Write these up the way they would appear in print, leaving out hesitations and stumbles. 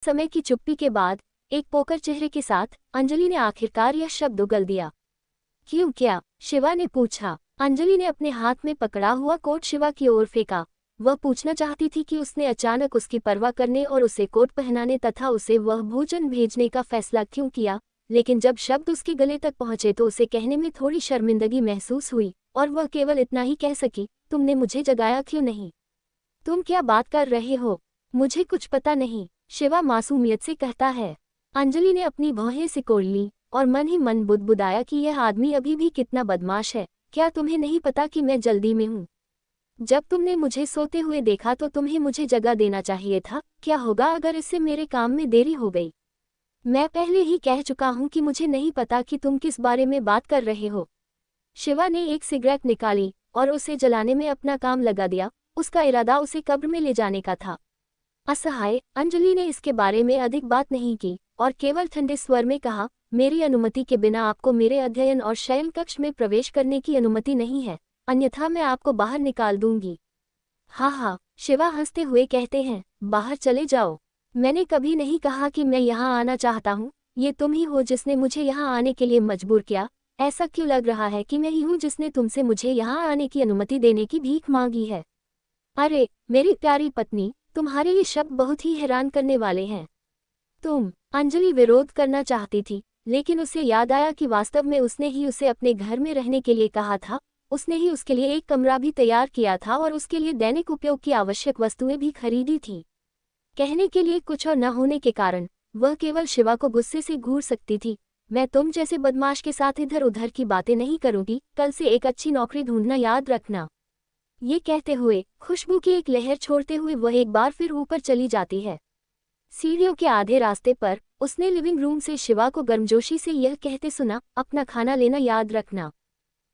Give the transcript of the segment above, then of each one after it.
समय की चुप्पी के बाद एक पोकर चेहरे के साथ अंजलि ने आखिरकार यह शब्द उगल दिया। क्यों क्या? शिवा ने पूछा। अंजलि ने अपने हाथ में पकड़ा हुआ कोट शिवा की ओर फेंका। वह पूछना चाहती थी कि उसने अचानक उसकी परवाह करने और उसे कोट पहनाने तथा उसे वह भोजन भेजने का फैसला क्यों किया, लेकिन जब शब्द उसके गले तक पहुंचे तो उसे कहने में थोड़ी शर्मिंदगी महसूस हुई और वह केवल इतना ही कह सकी, तुमने मुझे जगाया क्यों नहीं? तुम क्या बात कर रहे हो? मुझे कुछ पता नहीं, शिवा मासूमियत से कहता है। अंजलि ने अपनी भौहें सिकोड़ ली और मन ही मन बुदबुदाया कि यह आदमी अभी भी कितना बदमाश है। क्या तुम्हें नहीं पता कि मैं जल्दी में हूँ? जब तुमने मुझे सोते हुए देखा तो तुम्हें मुझे जगा देना चाहिए था। क्या होगा अगर इससे मेरे काम में देरी हो गई? मैं पहले ही कह चुका हूँ कि मुझे नहीं पता कि तुम किस बारे में बात कर रहे हो। शिवा ने एक सिगरेट निकाली और उसे जलाने में अपना काम लगा दिया। उसका इरादा उसे कब्र में ले जाने का था। असहाय अंजलि ने इसके बारे में अधिक बात नहीं की और केवल ठंडे स्वर में कहा, मेरी अनुमति के बिना आपको मेरे अध्ययन और शयन कक्ष में प्रवेश करने की अनुमति नहीं है, अन्यथा मैं आपको बाहर निकाल दूंगी। हाँ हाँ, शिवा हंसते हुए कहते हैं, बाहर चले जाओ। मैंने कभी नहीं कहा कि मैं यहाँ आना चाहता हूँ, ये तुम ही हो जिसने मुझे यहाँ आने के लिए मजबूर किया। ऐसा क्यों लग रहा है कि मैं ही हूँ जिसने तुमसे मुझे यहाँ आने की अनुमति देने की भीख मांगी है? अरे मेरी प्यारी पत्नी, तुम्हारे ये शब्द बहुत ही हैरान करने वाले हैं। अंजलि विरोध करना चाहती थी, लेकिन उसे याद आया कि वास्तव में उसने ही उसे अपने घर में रहने के लिए कहा था। उसने ही उसके लिए एक कमरा भी तैयार किया था और उसके लिए दैनिक उपयोग की आवश्यक वस्तुएं भी खरीदी थी। कहने के लिए कुछ और न होने के कारण वह केवल शिवा को गुस्से से घूर सकती थी। मैं तुम जैसे बदमाश के साथ इधर उधर की बातें नहीं करूंगी, कल से एक अच्छी नौकरी ढूंढना याद रखना। ये कहते हुए खुशबू की एक लहर छोड़ते हुए वह एक बार फिर ऊपर चली जाती है। सीढ़ियों के आधे रास्ते पर उसने लिविंग रूम से शिवा को गर्मजोशी से यह कहते सुना, अपना खाना लेना याद रखना।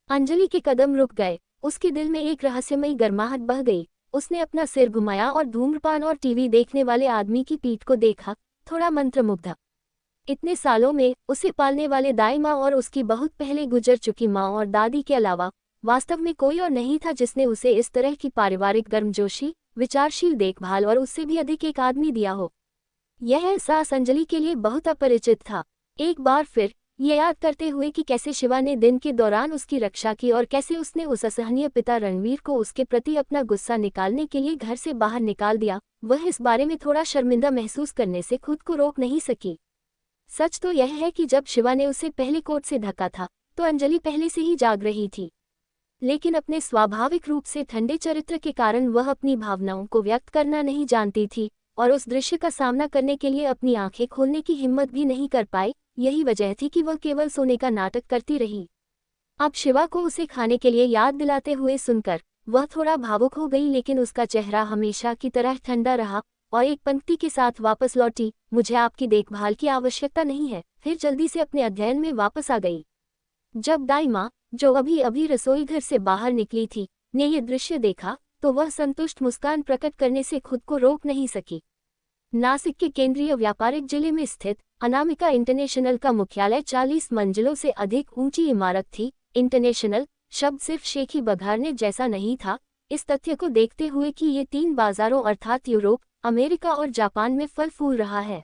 अंजलि के कदम रुक गए। उसके दिल में एक रहस्यमयी गर्माहट बह गई। उसने अपना सिर घुमाया और धूम्रपान और टीवी देखने वाले आदमी की पीठ को देखा, थोड़ा मंत्रमुग्ध। इतने सालों में उसे पालने वाले दाई माँ और उसकी बहुत पहले गुजर चुकी माँ और दादी के अलावा वास्तव में कोई और नहीं था जिसने उसे इस तरह की पारिवारिक गर्मजोशी, विचारशील देखभाल और उससे भी अधिक एक आदमी दिया हो। यह एहसास अंजलि के लिए बहुत अपरिचित था। एक बार फिर ये याद करते हुए कि कैसे शिवा ने दिन के दौरान उसकी रक्षा की और कैसे उसने उस असहनीय पिता रणवीर को उसके प्रति अपना गुस्सा निकालने के लिए घर से बाहर निकाल दिया, वह इस बारे में थोड़ा शर्मिंदा महसूस करने से खुद को रोक नहीं सकी। सच तो यह है कि जब शिवा ने उसे पहले कोट से ढका था तो अंजलि पहले से ही जाग रही थी, लेकिन अपने स्वाभाविक रूप से ठंडे चरित्र के कारण वह अपनी भावनाओं को व्यक्त करना नहीं जानती थी और उस दृश्य का सामना करने के लिए अपनी आंखें खोलने की हिम्मत भी नहीं कर पाई। यही वजह थी कि वह केवल सोने का नाटक करती रही। अब शिवा को उसे खाने के लिए याद दिलाते हुए सुनकर वह थोड़ा भावुक हो गई, लेकिन उसका चेहरा हमेशा की तरह ठंडा रहा और एक पंक्ति के साथ वापस लौटी, मुझे आपकी देखभाल की आवश्यकता नहीं है। फिर जल्दी से अपने अध्ययन में वापस आ गई। जब दाई माँ, जो अभी अभी रसोई घर से बाहर निकली थी, ने यह दृश्य देखा तो वह संतुष्ट मुस्कान प्रकट करने से खुद को रोक नहीं सकी। नासिक के केंद्रीय व्यापारिक जिले में स्थित अनामिका इंटरनेशनल का मुख्यालय 40 मंजिलों से अधिक ऊंची इमारत थी। इंटरनेशनल शब्द सिर्फ शेखी बघारने जैसा नहीं था, इस तथ्य को देखते हुए कि ये 3 बाजारों अर्थात यूरोप, अमेरिका और जापान में फल फूल रहा है।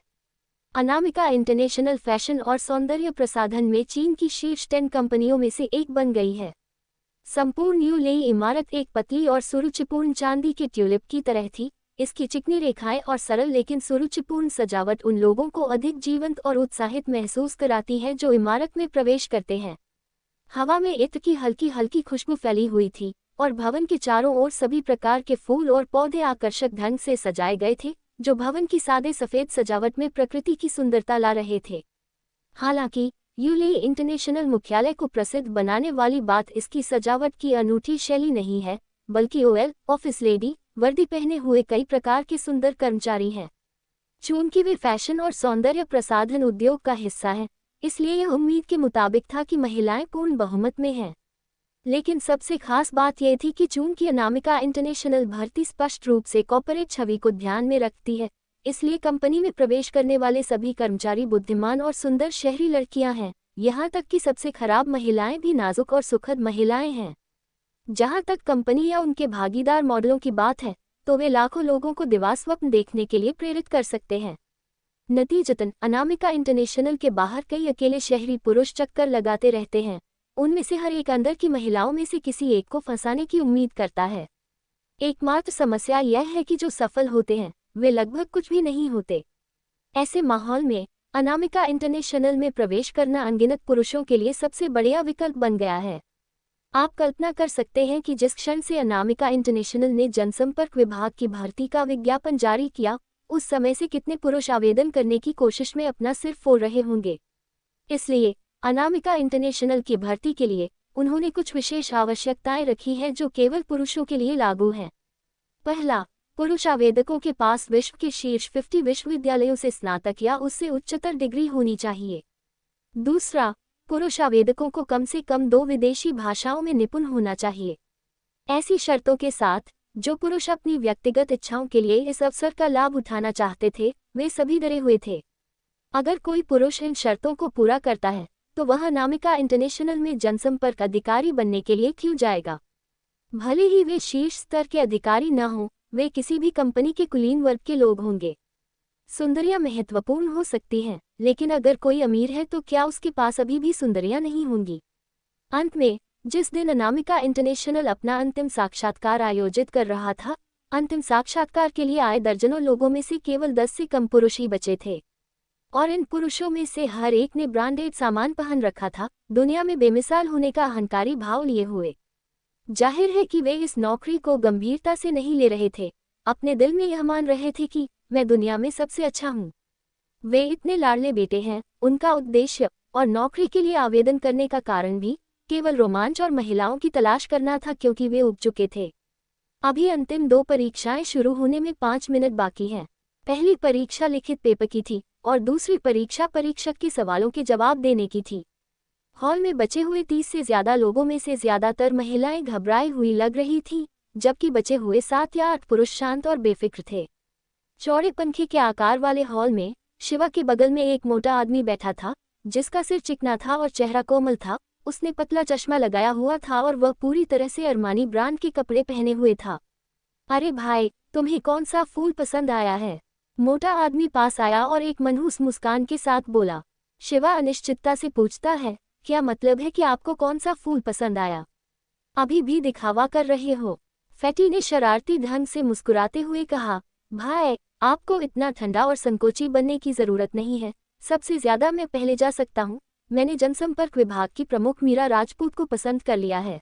अनामिका इंटरनेशनल फैशन और सौंदर्य प्रसाधन में चीन की शीर्ष 10 कंपनियों में से एक बन गई है। संपूर्ण न्यू नई इमारत एक पतली और सुरुचिपूर्ण चांदी के ट्यूलिप की तरह थी। इसकी चिकनी रेखाएं और सरल लेकिन सुरुचिपूर्ण सजावट उन लोगों को अधिक जीवंत और उत्साहित महसूस कराती है जो इमारत में प्रवेश करते हैं। हवा में इत्र की हल्की हल्की खुशबू फैली हुई थी और भवन के चारों ओर सभी प्रकार के फूल और पौधे आकर्षक ढंग से सजाए गए थे, जो भवन की सादे सफेद सजावट में प्रकृति की सुंदरता ला रहे थे। हालांकि यूले इंटरनेशनल मुख्यालय को प्रसिद्ध बनाने वाली बात इसकी सजावट की अनूठी शैली नहीं है, बल्कि ओएल ऑफिस लेडी वर्दी पहने हुए कई प्रकार के सुंदर कर्मचारी हैं। चूंकि वे फैशन और सौंदर्य प्रसाधन उद्योग का हिस्सा हैं, इसलिए यह उम्मीद के मुताबिक था कि महिलाएं पूर्ण बहुमत में हैं। लेकिन सबसे खास बात यह थी कि चूंकि अनामिका इंटरनेशनल भर्ती स्पष्ट रूप से कॉर्पोरेट छवि को ध्यान में रखती है, इसलिए कंपनी में प्रवेश करने वाले सभी कर्मचारी बुद्धिमान और सुंदर शहरी लड़कियां हैं। यहाँ तक कि सबसे खराब महिलाएं भी नाजुक और सुखद महिलाएं हैं। जहाँ तक कंपनी या उनके भागीदार मॉडलों की बात है, तो वे लाखों लोगों को दिवास्वप्न देखने के लिए प्रेरित कर सकते हैं। नतीजतन अनामिका इंटरनेशनल के बाहर कई अकेले शहरी पुरुष चक्कर लगाते रहते हैं। उनमें से हर एक अंदर की महिलाओं में से किसी एक को फंसाने की उम्मीद करता है। एकमात्र समस्या यह है कि जो सफल होते हैं वे लगभग कुछ भी नहीं होते। ऐसे माहौल में अनामिका इंटरनेशनल में प्रवेश करना अनगिनत पुरुषों के लिए सबसे बढ़िया विकल्प बन गया है। आप कल्पना कर सकते हैं कि जिस क्षण से अनामिका इंटरनेशनल ने जनसंपर्क विभाग की भर्ती का विज्ञापन जारी किया, उस समय से कितने पुरुष आवेदन करने की कोशिश में अपना सिर फोड़ रहे होंगे। इसलिए अनामिका इंटरनेशनल की भर्ती के लिए उन्होंने कुछ विशेष आवश्यकताएं रखी हैं जो केवल पुरुषों के लिए लागू हैं। पहला, पुरुष आवेदकों के पास विश्व के शीर्ष 50 विश्वविद्यालयों से स्नातक या उससे उच्चतर डिग्री होनी चाहिए। दूसरा, पुरुष आवेदकों को कम से कम 2 विदेशी भाषाओं में निपुण होना चाहिए। ऐसी शर्तों के साथ जो पुरुष अपनी व्यक्तिगत इच्छाओं के लिए इस अवसर का लाभ उठाना चाहते थे, वे सभी डरे हुए थे। अगर कोई पुरुष इन शर्तों को पूरा करता है तो वह अनामिका इंटरनेशनल में जनसंपर्क अधिकारी बनने के लिए क्यों जाएगा? भले ही वे शीर्ष स्तर के अधिकारी न हों, वे किसी भी कंपनी के कुलीन वर्ग के लोग होंगे। सुंदरियां महत्वपूर्ण हो सकती हैं, लेकिन अगर कोई अमीर है तो क्या उसके पास अभी भी सुंदरियां नहीं होंगी? अंत में, जिस दिन अनामिका इंटरनेशनल अपना अंतिम साक्षात्कार आयोजित कर रहा था, अंतिम साक्षात्कार के लिए आए दर्जनों लोगों में से केवल 10 से कम पुरुष ही बचे थे। और इन पुरुषों में से हर एक ने ब्रांडेड सामान पहन रखा था, दुनिया में बेमिसाल होने का अहंकारी भाव लिए हुए। जाहिर है कि वे इस नौकरी को गंभीरता से नहीं ले रहे थे, अपने दिल में यह मान रहे थे कि मैं दुनिया में सबसे अच्छा हूँ। वे इतने लाडले बेटे हैं। उनका उद्देश्य और नौकरी के लिए आवेदन करने का कारण भी केवल रोमांच और महिलाओं की तलाश करना था, क्योंकि वे उब चुके थे। अभी अंतिम 2 परीक्षाएं शुरू होने में 5 मिनट बाकी हैं। पहली परीक्षा लिखित पेपर की थी और दूसरी परीक्षा परीक्षक के सवालों के जवाब देने की थी। हॉल में बचे हुए 30 से ज्यादा लोगों में से ज्यादातर महिलाएं घबराई हुई लग रही थीं, जबकि बचे हुए 7 या 8 पुरुष शांत और बेफिक्र थे। चौड़े पंखे के आकार वाले हॉल में शिवा के बगल में एक मोटा आदमी बैठा था, जिसका सिर चिकना था और चेहरा कोमल था। उसने पतला चश्मा लगाया हुआ था और वह पूरी तरह से अरमानी ब्रांड के कपड़े पहने हुए था। अरे भाई, तुम्हें कौन सा फूल पसंद आया है? मोटा आदमी पास आया और एक मनहूस मुस्कान के साथ बोला। शिवा अनिश्चितता से पूछता है, क्या मतलब है कि आपको कौन सा फूल पसंद आया? अभी भी दिखावा कर रहे हो? फैटी ने शरारती ढंग से मुस्कुराते हुए कहा, भाई, आपको इतना ठंडा और संकोची बनने की जरूरत नहीं है। सबसे ज्यादा मैं पहले जा सकता हूँ। मैंने जनसंपर्क विभाग की प्रमुख मीरा राजपूत को पसंद कर लिया है।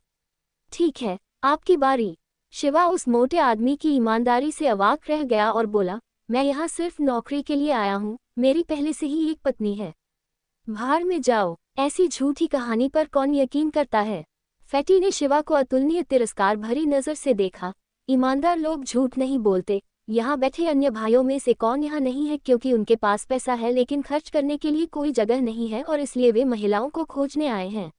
ठीक है, आपकी बारी। शिवा उस मोटे आदमी की ईमानदारी से अवाक रह गया और बोला, मैं यहाँ सिर्फ नौकरी के लिए आया हूँ। मेरी पहले से ही एक पत्नी है। भाड़ में जाओ, ऐसी झूठी कहानी पर कौन यकीन करता है? फैटी ने शिवा को अतुलनीय तिरस्कार भरी नजर से देखा। ईमानदार लोग झूठ नहीं बोलते। यहाँ बैठे अन्य भाइयों में से कौन यहाँ नहीं है क्योंकि उनके पास पैसा है लेकिन खर्च करने के लिए कोई जगह नहीं है और इसलिए वे महिलाओं को खोजने आए हैं।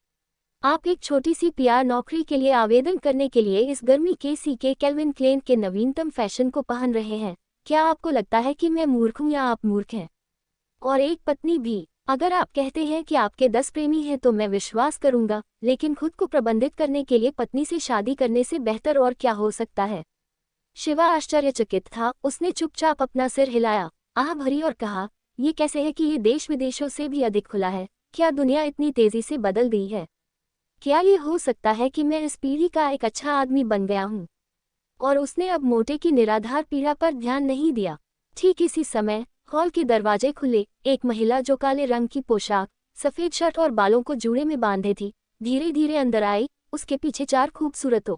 आप एक छोटी सी पीआर नौकरी के लिए आवेदन करने के लिए इस गर्मी के सीके कैल्विन क्लेन के नवीनतम फैशन को पहन रहे हैं। क्या आपको लगता है कि मैं मूर्ख हूँ या आप मूर्ख हैं? और एक पत्नी भी। अगर आप कहते हैं कि आपके 10 प्रेमी हैं तो मैं विश्वास करूंगा, लेकिन खुद को प्रबंधित करने के लिए पत्नी से शादी करने से बेहतर और क्या हो सकता है? शिवा आश्चर्यचकित था। उसने चुपचाप अपना सिर हिलाया, आह भरी और कहा, ये कैसे है कि ये देश विदेशों से भी अधिक खुला है? क्या दुनिया इतनी तेजी से बदल गई है? क्या ये हो सकता है कि मैं इस पीढ़ी का एक अच्छा आदमी बन गया हूँ? और उसने अब मोटे की निराधार पीड़ा पर ध्यान नहीं दिया। ठीक इसी समय हॉल के दरवाजे खुले। एक महिला जो काले रंग की पोशाक, सफेद शर्ट और बालों को जूड़े में बांधे थी, धीरे धीरे अंदर आई। उसके पीछे 4 खूबसूरतों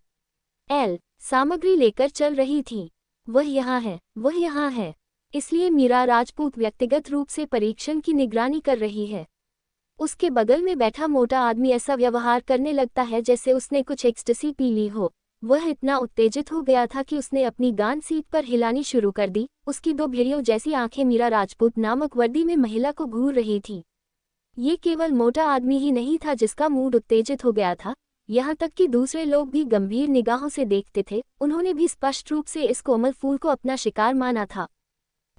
एल सामग्री लेकर चल रही थी। वह यहाँ है, वह यहाँ है। इसलिए मीरा राजपूत व्यक्तिगत रूप से परीक्षण की निगरानी कर रही है। उसके बगल में बैठा मोटा आदमी ऐसा व्यवहार करने लगता है जैसे उसने कुछ एक्सटेसी पी ली हो। वह इतना उत्तेजित हो गया था कि उसने अपनी गांड सीट पर हिलानी शुरू कर दी। उसकी 2 भेड़ियों जैसी आंखें मीरा राजपूत नामक वर्दी में महिला को घूर रही थी। ये केवल मोटा आदमी ही नहीं था जिसका मूड उत्तेजित हो गया था, यहाँ तक कि दूसरे लोग भी गंभीर निगाहों से देखते थे। उन्होंने भी स्पष्ट रूप से इस कोमल फूल को अपना शिकार माना था।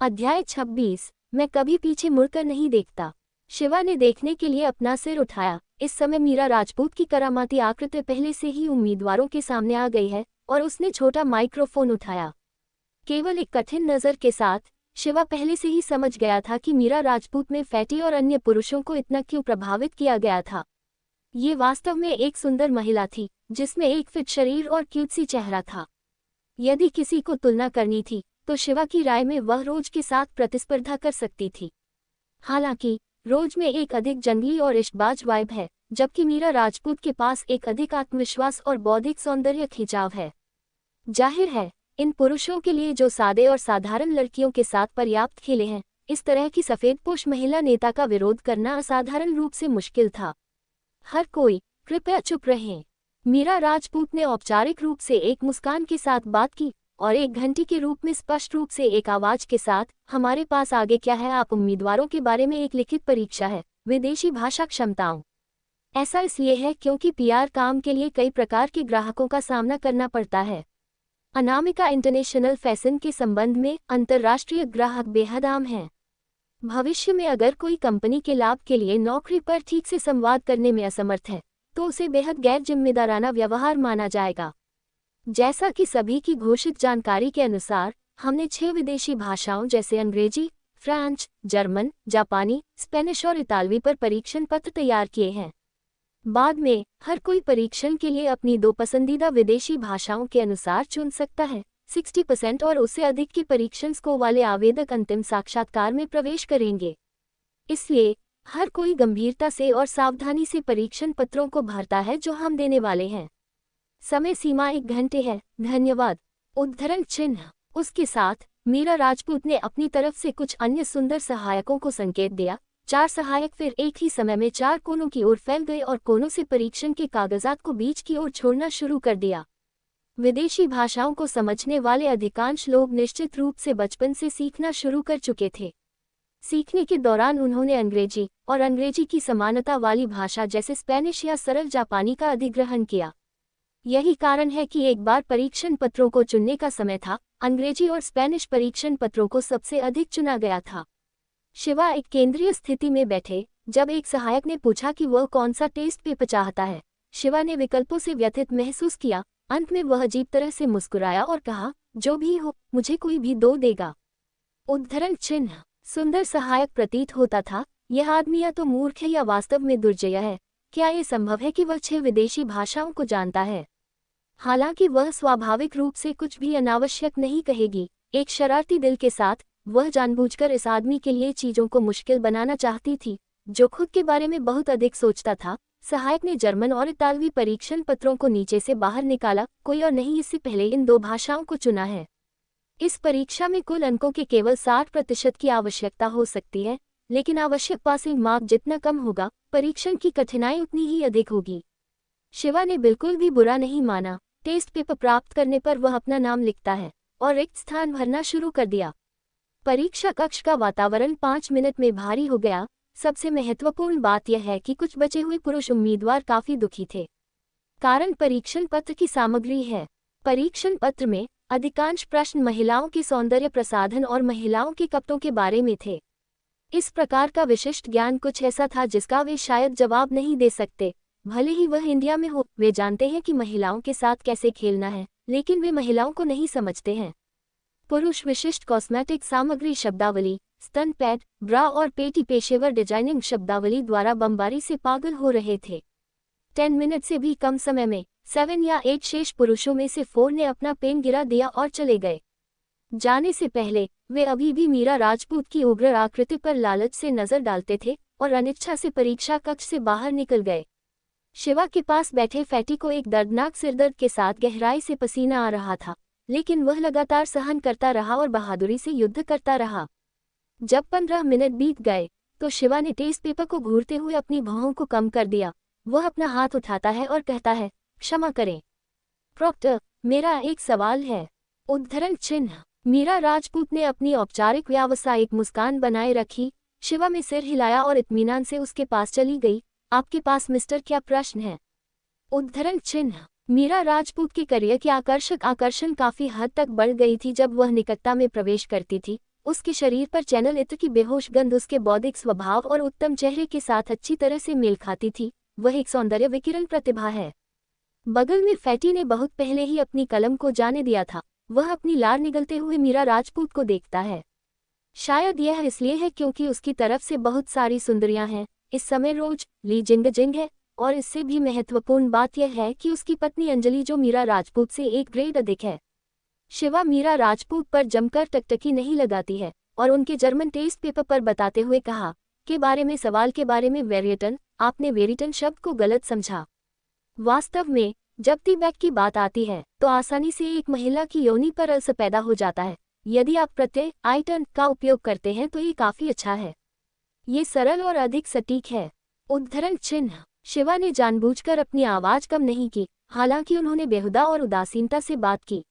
अध्याय 26। मैं कभी पीछे मुड़कर नहीं देखता। शिवा ने देखने के लिए अपना सिर उठाया। इस समय मीरा राजपूत की करामाती आकृति पहले से ही उम्मीदवारों के सामने आ गई है और उसने छोटा माइक्रोफोन उठाया। केवल एक कठिन नज़र के साथ शिवा पहले से ही समझ गया था कि मीरा राजपूत में फैटी और अन्य पुरुषों को इतना क्यों प्रभावित किया गया था। ये वास्तव में एक सुंदर महिला थी जिसमें एक फिट शरीर और क्यूट सी चेहरा था। यदि किसी को तुलना करनी थी तो शिवा की राय में वह रोज के साथ प्रतिस्पर्धा कर सकती थी। हालांकि रोज में एक अधिक जंगली और इश्कबाज वाइब है, जबकि मीरा राजपूत के पास एक अधिक आत्मविश्वास और बौद्धिक सौंदर्य खिंचाव है। जाहिर है, इन पुरुषों के लिए जो सादे और साधारण लड़कियों के साथ पर्याप्त खेले हैं, इस तरह की सफेदपोश महिला नेता का विरोध करना असाधारण रूप से मुश्किल था। हर कोई कृपया चुप रहें। मीरा राजपूत ने औपचारिक रूप से एक मुस्कान के साथ बात की और एक घंटी के रूप में स्पष्ट रूप से एक आवाज के साथ, हमारे पास आगे क्या है? आप उम्मीदवारों के बारे में एक लिखित परीक्षा है, विदेशी भाषा क्षमताओं। ऐसा इसलिए है क्योंकि पीआर काम के लिए कई प्रकार के ग्राहकों का सामना करना पड़ता है। अनामिका इंटरनेशनल फैशन के संबंध में अंतर्राष्ट्रीय ग्राहक बेहद आम हैं। भविष्य में अगर कोई कंपनी के लाभ के लिए नौकरी पर ठीक से संवाद करने में असमर्थ है तो उसे बेहद गैर जिम्मेदाराना व्यवहार माना जाएगा। जैसा कि सभी की घोषित जानकारी के अनुसार, हमने 6 विदेशी भाषाओं जैसे अंग्रेजी, फ्रेंच, जर्मन, जापानी, स्पेनिश और इतालवी पर परीक्षण पत्र तैयार किए हैं। बाद में हर कोई परीक्षण के लिए अपनी 2 पसंदीदा विदेशी भाषाओं के अनुसार चुन सकता है। 60% और उससे अधिक के परीक्षण स्कोर वाले आवेदक अंतिम साक्षात्कार में प्रवेश करेंगे। इसलिए हर कोई गंभीरता से और सावधानी से परीक्षण पत्रों को भरता है जो हम देने वाले हैं। समय सीमा 1 घंटे है। धन्यवाद। उद्धरण चिन्ह। उसके साथ मीरा राजपूत ने अपनी तरफ से कुछ अन्य सुंदर सहायकों को संकेत दिया। 4 सहायक फिर एक ही समय में 4 कोनों की ओर फैल गए और कोनों से परीक्षण के कागजात को बीच की ओर छोड़ना शुरू कर दिया। विदेशी भाषाओं को समझने वाले अधिकांश लोग निश्चित रूप से बचपन से सीखना शुरू कर चुके थे। सीखने के दौरान उन्होंने अंग्रेजी और अंग्रेजी की समानता वाली भाषा जैसे स्पेनिश या सरल जापानी का अधिग्रहण किया। यही कारण है कि एक बार परीक्षण पत्रों को चुनने का समय था, अंग्रेजी और स्पेनिश परीक्षण पत्रों को सबसे अधिक चुना गया था। शिवा एक केंद्रीय स्थिति में बैठे जब एक सहायक ने पूछा कि वह कौन सा टेस्ट पेपर चाहता है। शिवा ने विकल्पों से व्यथित महसूस किया। अंत में वह अजीब तरह से मुस्कुराया और कहा, जो भी हो, मुझे कोई भी 2 देगा। उद्धरण चिन्ह। सुंदर सहायक प्रतीत होता था, यह आदमी या तो मूर्ख है या वास्तव में दुर्जय है। क्या यह संभव है कि वह 6 विदेशी भाषाओं को जानता है? हालांकि वह स्वाभाविक रूप से कुछ भी अनावश्यक नहीं कहेगी। एक शरारती दिल के साथ वह जानबूझकर इस आदमी के लिए चीजों को मुश्किल बनाना चाहती थी, जो खुद के बारे में बहुत अधिक सोचता था। सहायक ने जर्मन और इतालवी परीक्षण पत्रों को नीचे से बाहर निकाला। कोई और नहीं इससे पहले इन 2 भाषाओं को चुना है। इस परीक्षा में कुल अंकों के केवल 60% की आवश्यकता हो सकती है, लेकिन आवश्यक पासिंग मार्क जितना कम होगा, परीक्षण की कठिनाई उतनी ही अधिक होगी। शिवा ने बिल्कुल भी बुरा नहीं माना। टेस्ट पेपर प्राप्त करने पर वह अपना नाम लिखता है और रिक्त स्थान भरना शुरू कर दिया। परीक्षा कक्ष का वातावरण 5 मिनट में भारी हो गया। सबसे महत्वपूर्ण बात यह है कि कुछ बचे हुए पुरुष उम्मीदवार काफी दुखी थे। कारण परीक्षण पत्र की सामग्री है। परीक्षण पत्र में अधिकांश प्रश्न महिलाओं के सौंदर्य प्रसाधन और महिलाओं के कपड़ों के बारे में थे। इस प्रकार का विशिष्ट ज्ञान कुछ ऐसा था जिसका वे शायद जवाब नहीं दे सकते, भले ही वह इंडिया में हो। वे जानते हैं कि महिलाओं के साथ कैसे खेलना है, लेकिन वे महिलाओं को नहीं समझते हैं। पुरुष विशिष्ट कॉस्मेटिक सामग्री शब्दावली, स्तन पैड, ब्रा और पेटी पेशेवर डिजाइनिंग शब्दावली द्वारा बमबारी से पागल हो रहे थे। 10 मिनट से भी कम समय में 7 या 8 शेष पुरुषों में से 4 ने अपना पेन गिरा दिया और चले गए। जाने से पहले वे अभी भी मीरा राजपूत की उग्र आकृति पर लालच से नजर डालते थे और अनिच्छा से परीक्षा कक्ष से बाहर निकल गए। शिवा के पास बैठे फैटी को एक दर्दनाक सिरदर्द के साथ गहराई से पसीना आ रहा था, लेकिन वह लगातार सहन करता रहा और बहादुरी से युद्ध करता रहा। जब 15 मिनट बीत गए तो शिवा ने टेस्ट पेपर को घूरते हुए अपनी भौहों को कम कर दिया। वह अपना हाथ उठाता है और कहता है, क्षमा करें प्रॉक्टर, मेरा एक सवाल है। उद्धरण चिन्ह। मीरा राजपूत ने अपनी औपचारिक व्यावसायिक मुस्कान बनाए रखी, शिवा में सिर हिलाया और इत्मीनान से उसके पास चली गई। आपके पास मिस्टर क्या प्रश्न है? उद्धरण चिन्ह। मीरा राजपूत के करियर की आकर्षण काफी हद तक बढ़ गई थी जब वह निकटता में प्रवेश करती थी। उसके शरीर पर चैनल इत्र की बेहोश गंध उसके बौद्धिक स्वभाव और उत्तम चेहरे के साथ अच्छी तरह से मेल खाती थी। वह एक सौंदर्य विकिरण प्रतिभा है। बगल में फैटी ने बहुत पहले ही अपनी कलम को जाने दिया था। वह अपनी लार निगलते हुए मीरा राजपूत को देखता है। शायद यह इसलिए है क्योंकि उसकी तरफ से बहुत सारी सुंदरियां हैं। इस समय रोज ली जिंग जिंग है, और इससे भी महत्वपूर्ण बात यह है कि उसकी पत्नी अंजलि जो मीरा राजपूत से एक ग्रेड अधिक है। शिवा मीरा राजपूत पर जमकर टकटकी नहीं लगाती है और उनके जर्मन टेस्ट पेपर पर बताते हुए कहा के बारे में सवाल के बारे में वेरिएटन, आपने वेरिटन शब्द को गलत समझा। वास्तव में जब टी-बैग की बात आती है तो आसानी से एक महिला की योनि पर अल्सर पैदा हो जाता है। यदि आप प्रत्यय आइटन का उपयोग करते हैं तो ये काफी अच्छा है। ये सरल और अधिक सटीक है। उद्धरण चिन्ह। शिवा ने जानबूझकर अपनी आवाज कम नहीं की, हालांकि उन्होंने बेहुदा और उदासीनता से बात की।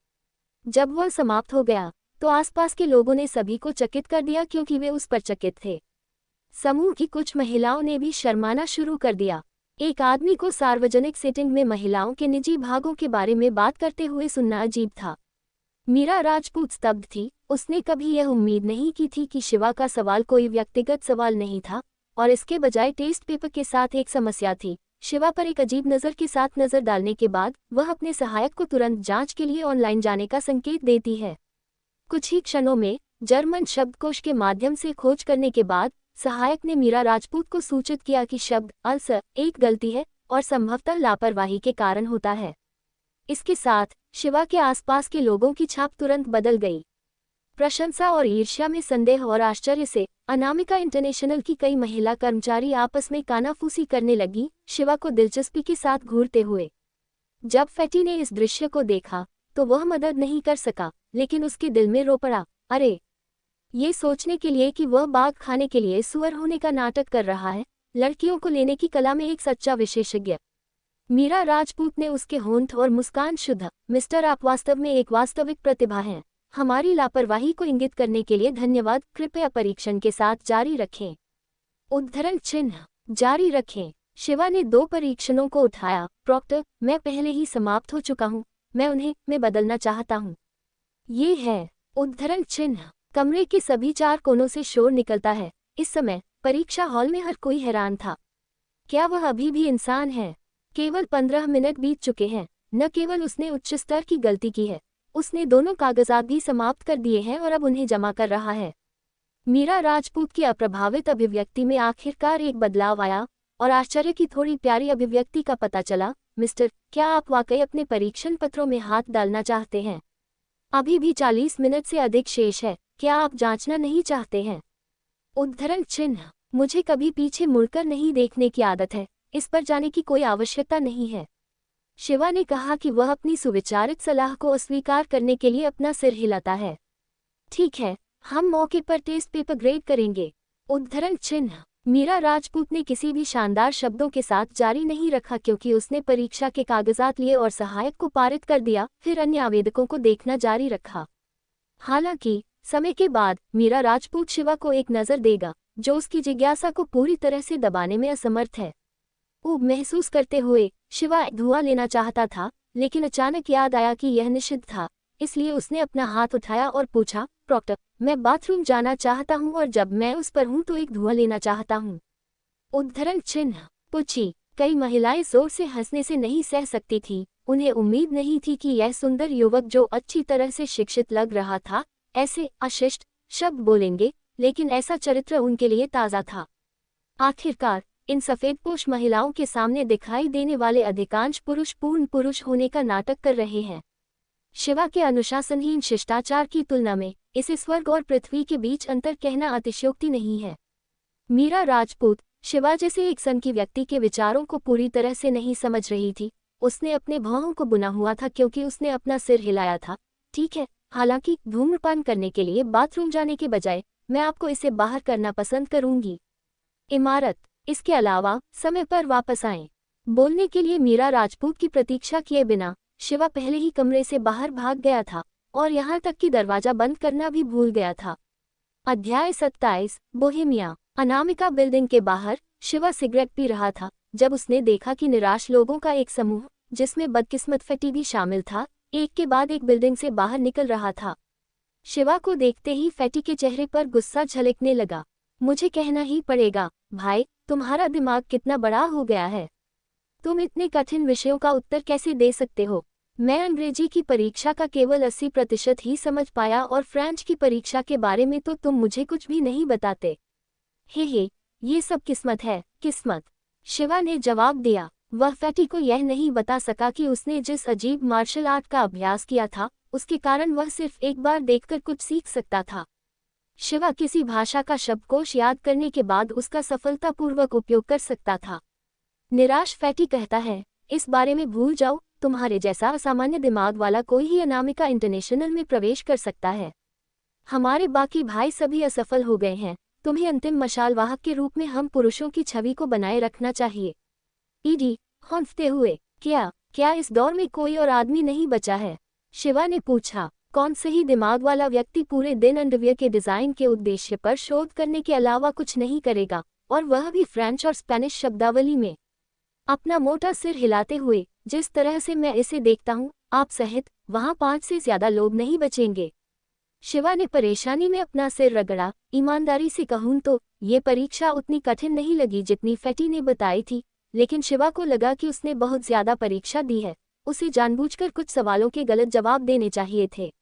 जब वह समाप्त हो गया तो आसपास के लोगों ने सभी को चकित कर दिया क्योंकि वे उस पर चकित थे। समूह की कुछ महिलाओं ने भी शर्माना शुरू कर दिया। एक आदमी को सार्वजनिक सेटिंग में महिलाओं के निजी भागों के बारे में बात करते हुए सुनना अजीब था। मीरा राजपूत स्तब्ध थी। उसने कभी यह उम्मीद नहीं की थी कि शिवा का सवाल कोई व्यक्तिगत सवाल नहीं था और इसके बजाय टेस्ट पेपर के साथ एक समस्या थी। शिवा पर एक अजीब नज़र के साथ नज़र डालने के बाद वह अपने सहायक को तुरंत जांच के लिए ऑनलाइन जाने का संकेत देती है। कुछ ही क्षणों में जर्मन शब्दकोश के माध्यम से खोज करने के बाद सहायक ने मीरा राजपूत को सूचित किया कि शब्द अल्सर एक गलती है और संभवतः लापरवाही के कारण होता है। इसके साथ शिवा के आसपास के लोगों की छाप तुरंत बदल गई। प्रशंसा और ईर्ष्या में संदेह और आश्चर्य से अनामिका इंटरनेशनल की कई महिला कर्मचारी आपस में कानाफूसी करने लगी, शिवा को दिलचस्पी के साथ घूरते हुए। जब फैटी ने इस दृश्य को देखा तो वह मदद नहीं कर सका, लेकिन उसके दिल में रो पड़ा, अरे, ये सोचने के लिए कि वह बाघ खाने के लिए सुअर होने का नाटक कर रहा है, लड़कियों को लेने की कला में एक सच्चा विशेषज्ञ। मीरा राजपूत ने उसके होंठ और मुस्कान शुद्ध, मिस्टर आप वास्तव में एक वास्तविक प्रतिभा हैं। हमारी लापरवाही को इंगित करने के लिए धन्यवाद। कृपया परीक्षण के साथ जारी रखें। उद्धरण चिन्ह। जारी रखें। शिवा ने 2 परीक्षणों को उठाया। प्रॉक्टर, मैं पहले ही समाप्त हो चुका हूँ, मैं उन्हें मैं बदलना चाहता हूँ। ये है। उद्धरण चिन्ह। कमरे के सभी 4 कोनों से शोर निकलता है। इस समय परीक्षा हॉल में हर कोई हैरान था। क्या वह अभी भी इंसान है? केवल 15 मिनट बीत चुके हैं। न केवल उसने उच्च स्तर की गलती की है, उसने दोनों कागजात भी समाप्त कर दिए हैं और अब उन्हें जमा कर रहा है। मीरा राजपूत की अप्रभावित अभिव्यक्ति में आखिरकार एक बदलाव आया और आश्चर्य की थोड़ी प्यारी अभिव्यक्ति का पता चला। मिस्टर, क्या आप वाकई अपने परीक्षण पत्रों में हाथ डालना चाहते हैं? अभी भी 40 मिनट से अधिक शेष है, क्या आप जांचना नहीं चाहते हैं? उद्धरण चिन्ह। मुझे कभी पीछे मुड़कर नहीं देखने की आदत है, इस पर जाने की कोई आवश्यकता नहीं है। शिवा ने कहा कि वह अपनी सुविचारित सलाह को अस्वीकार करने के लिए अपना सिर हिलाता है। ठीक है, हम मौके पर टेस्ट पेपर ग्रेड करेंगे। उद्धरण चिन्ह। मीरा राजपूत ने किसी भी शानदार शब्दों के साथ जारी नहीं रखा क्योंकि उसने परीक्षा के कागजात लिए और सहायक को पारित कर दिया, फिर अन्य आवेदकों को देखना जारी रखा। हालांकि समय के बाद मीरा राजपूत शिवा को एक नज़र देगा जो उसकी जिज्ञासा को पूरी तरह से दबाने में असमर्थ है। ऊब महसूस करते हुए शिवा धुआं लेना चाहता था, लेकिन अचानक याद आया कि यह निषिद्ध था, इसलिए उसने अपना हाथ उठाया और पूछा, प्रॉक्टर, मैं बाथरूम जाना चाहता हूँ और जब मैं उस पर हूँ तो एक धुआं लेना चाहता हूँ। उद्धरण चिन्ह। पुची। कई महिलाएं जोर से हंसने से नहीं सह सकती थी। उन्हें उम्मीद नहीं थी कि यह सुंदर युवक जो अच्छी तरह से शिक्षित लग रहा था ऐसे अशिष्ट शब्द बोलेंगे, लेकिन ऐसा चरित्र उनके लिए ताज़ा था। आखिरकार इन सफेदपोश महिलाओं के सामने दिखाई देने वाले अधिकांश पुरुष पूर्ण पुरुष होने का नाटक कर रहे हैं। शिवा के अनुशासनहीन शिष्टाचार की तुलना में इसे स्वर्ग और पृथ्वी के बीच अंतर कहना अतिशयोक्ति नहीं है। मीरा राजपूत शिवा जैसे एक सन की व्यक्ति के विचारों को पूरी तरह से नहीं समझ रही थी। उसने अपने भौहों को बुना हुआ था क्योंकि उसने अपना सिर हिलाया था। ठीक है, हालांकि धूम्रपान करने के लिए बाथरूम जाने के बजाय मैं आपको इसे बाहर करना पसंद करूंगी। इमारत। इसके अलावा समय पर वापस आएं। बोलने के लिए मीरा राजपूत की प्रतीक्षा किए बिना शिवा पहले ही कमरे से बाहर भाग गया था और यहाँ तक कि दरवाजा बंद करना भी भूल गया था। अध्याय 27। बोहेमिया। अनामिका बिल्डिंग के बाहर शिवा सिगरेट पी रहा था जब उसने देखा कि निराश लोगों का एक समूह, जिसमें बदकिस्मत फैटी भी शामिल था, एक के बाद एक बिल्डिंग से बाहर निकल रहा था। शिवा को देखते ही फैटी के चेहरे पर गुस्सा झलकने लगा। मुझे कहना ही पड़ेगा, भाई, तुम्हारा दिमाग कितना बड़ा हो गया है। तुम इतने कठिन विषयों का उत्तर कैसे दे सकते हो? मैं अंग्रेजी की परीक्षा का केवल 80% ही समझ पाया और फ्रेंच की परीक्षा के बारे में तो तुम मुझे कुछ भी नहीं बताते। हे, ये सब किस्मत है, किस्मत। शिवा ने जवाब दिया। वह फैटी को यह नहीं बता सका कि उसने जिस अजीब मार्शल आर्ट का अभ्यास किया था, उसके कारण वह सिर्फ एक बार देखकर कुछ सीख सकता था। शिवा किसी भाषा का शब्दकोश याद करने के बाद उसका सफलतापूर्वक उपयोग कर सकता था। निराश फैटी कहता है, इस बारे में भूल जाओ, तुम्हारे जैसा असामान्य दिमाग वाला कोई ही अनामिका इंटरनेशनल में प्रवेश कर सकता है। हमारे बाकी भाई सभी असफल हो गए हैं, तुम्हें अंतिम मशाल वाहक के रूप में हम पुरुषों की छवि को बनाए रखना चाहिए। ईडी हौंफते हुए, क्या इस दौर में कोई और आदमी नहीं बचा है? शिवा ने पूछा। कौन सही दिमाग वाला व्यक्ति पूरे दिन अंडरवियर के डिजाइन के उद्देश्य पर शोध करने के अलावा कुछ नहीं करेगा, और वह भी फ्रेंच और स्पेनिश शब्दावली में? अपना मोटा सिर हिलाते हुए, जिस तरह से मैं इसे देखता हूँ, आप सहित वहां 5 से ज्यादा लोग नहीं बचेंगे। शिवा ने परेशानी में अपना सिर रगड़ा। ईमानदारी से कहूं तो ये परीक्षा उतनी कठिन नहीं लगी जितनी फैटी ने बताई थी, लेकिन शिवा को लगा कि उसने बहुत ज्यादा परीक्षा दी है। उसे जानबूझकर कुछ सवालों के गलत जवाब देने चाहिए थे।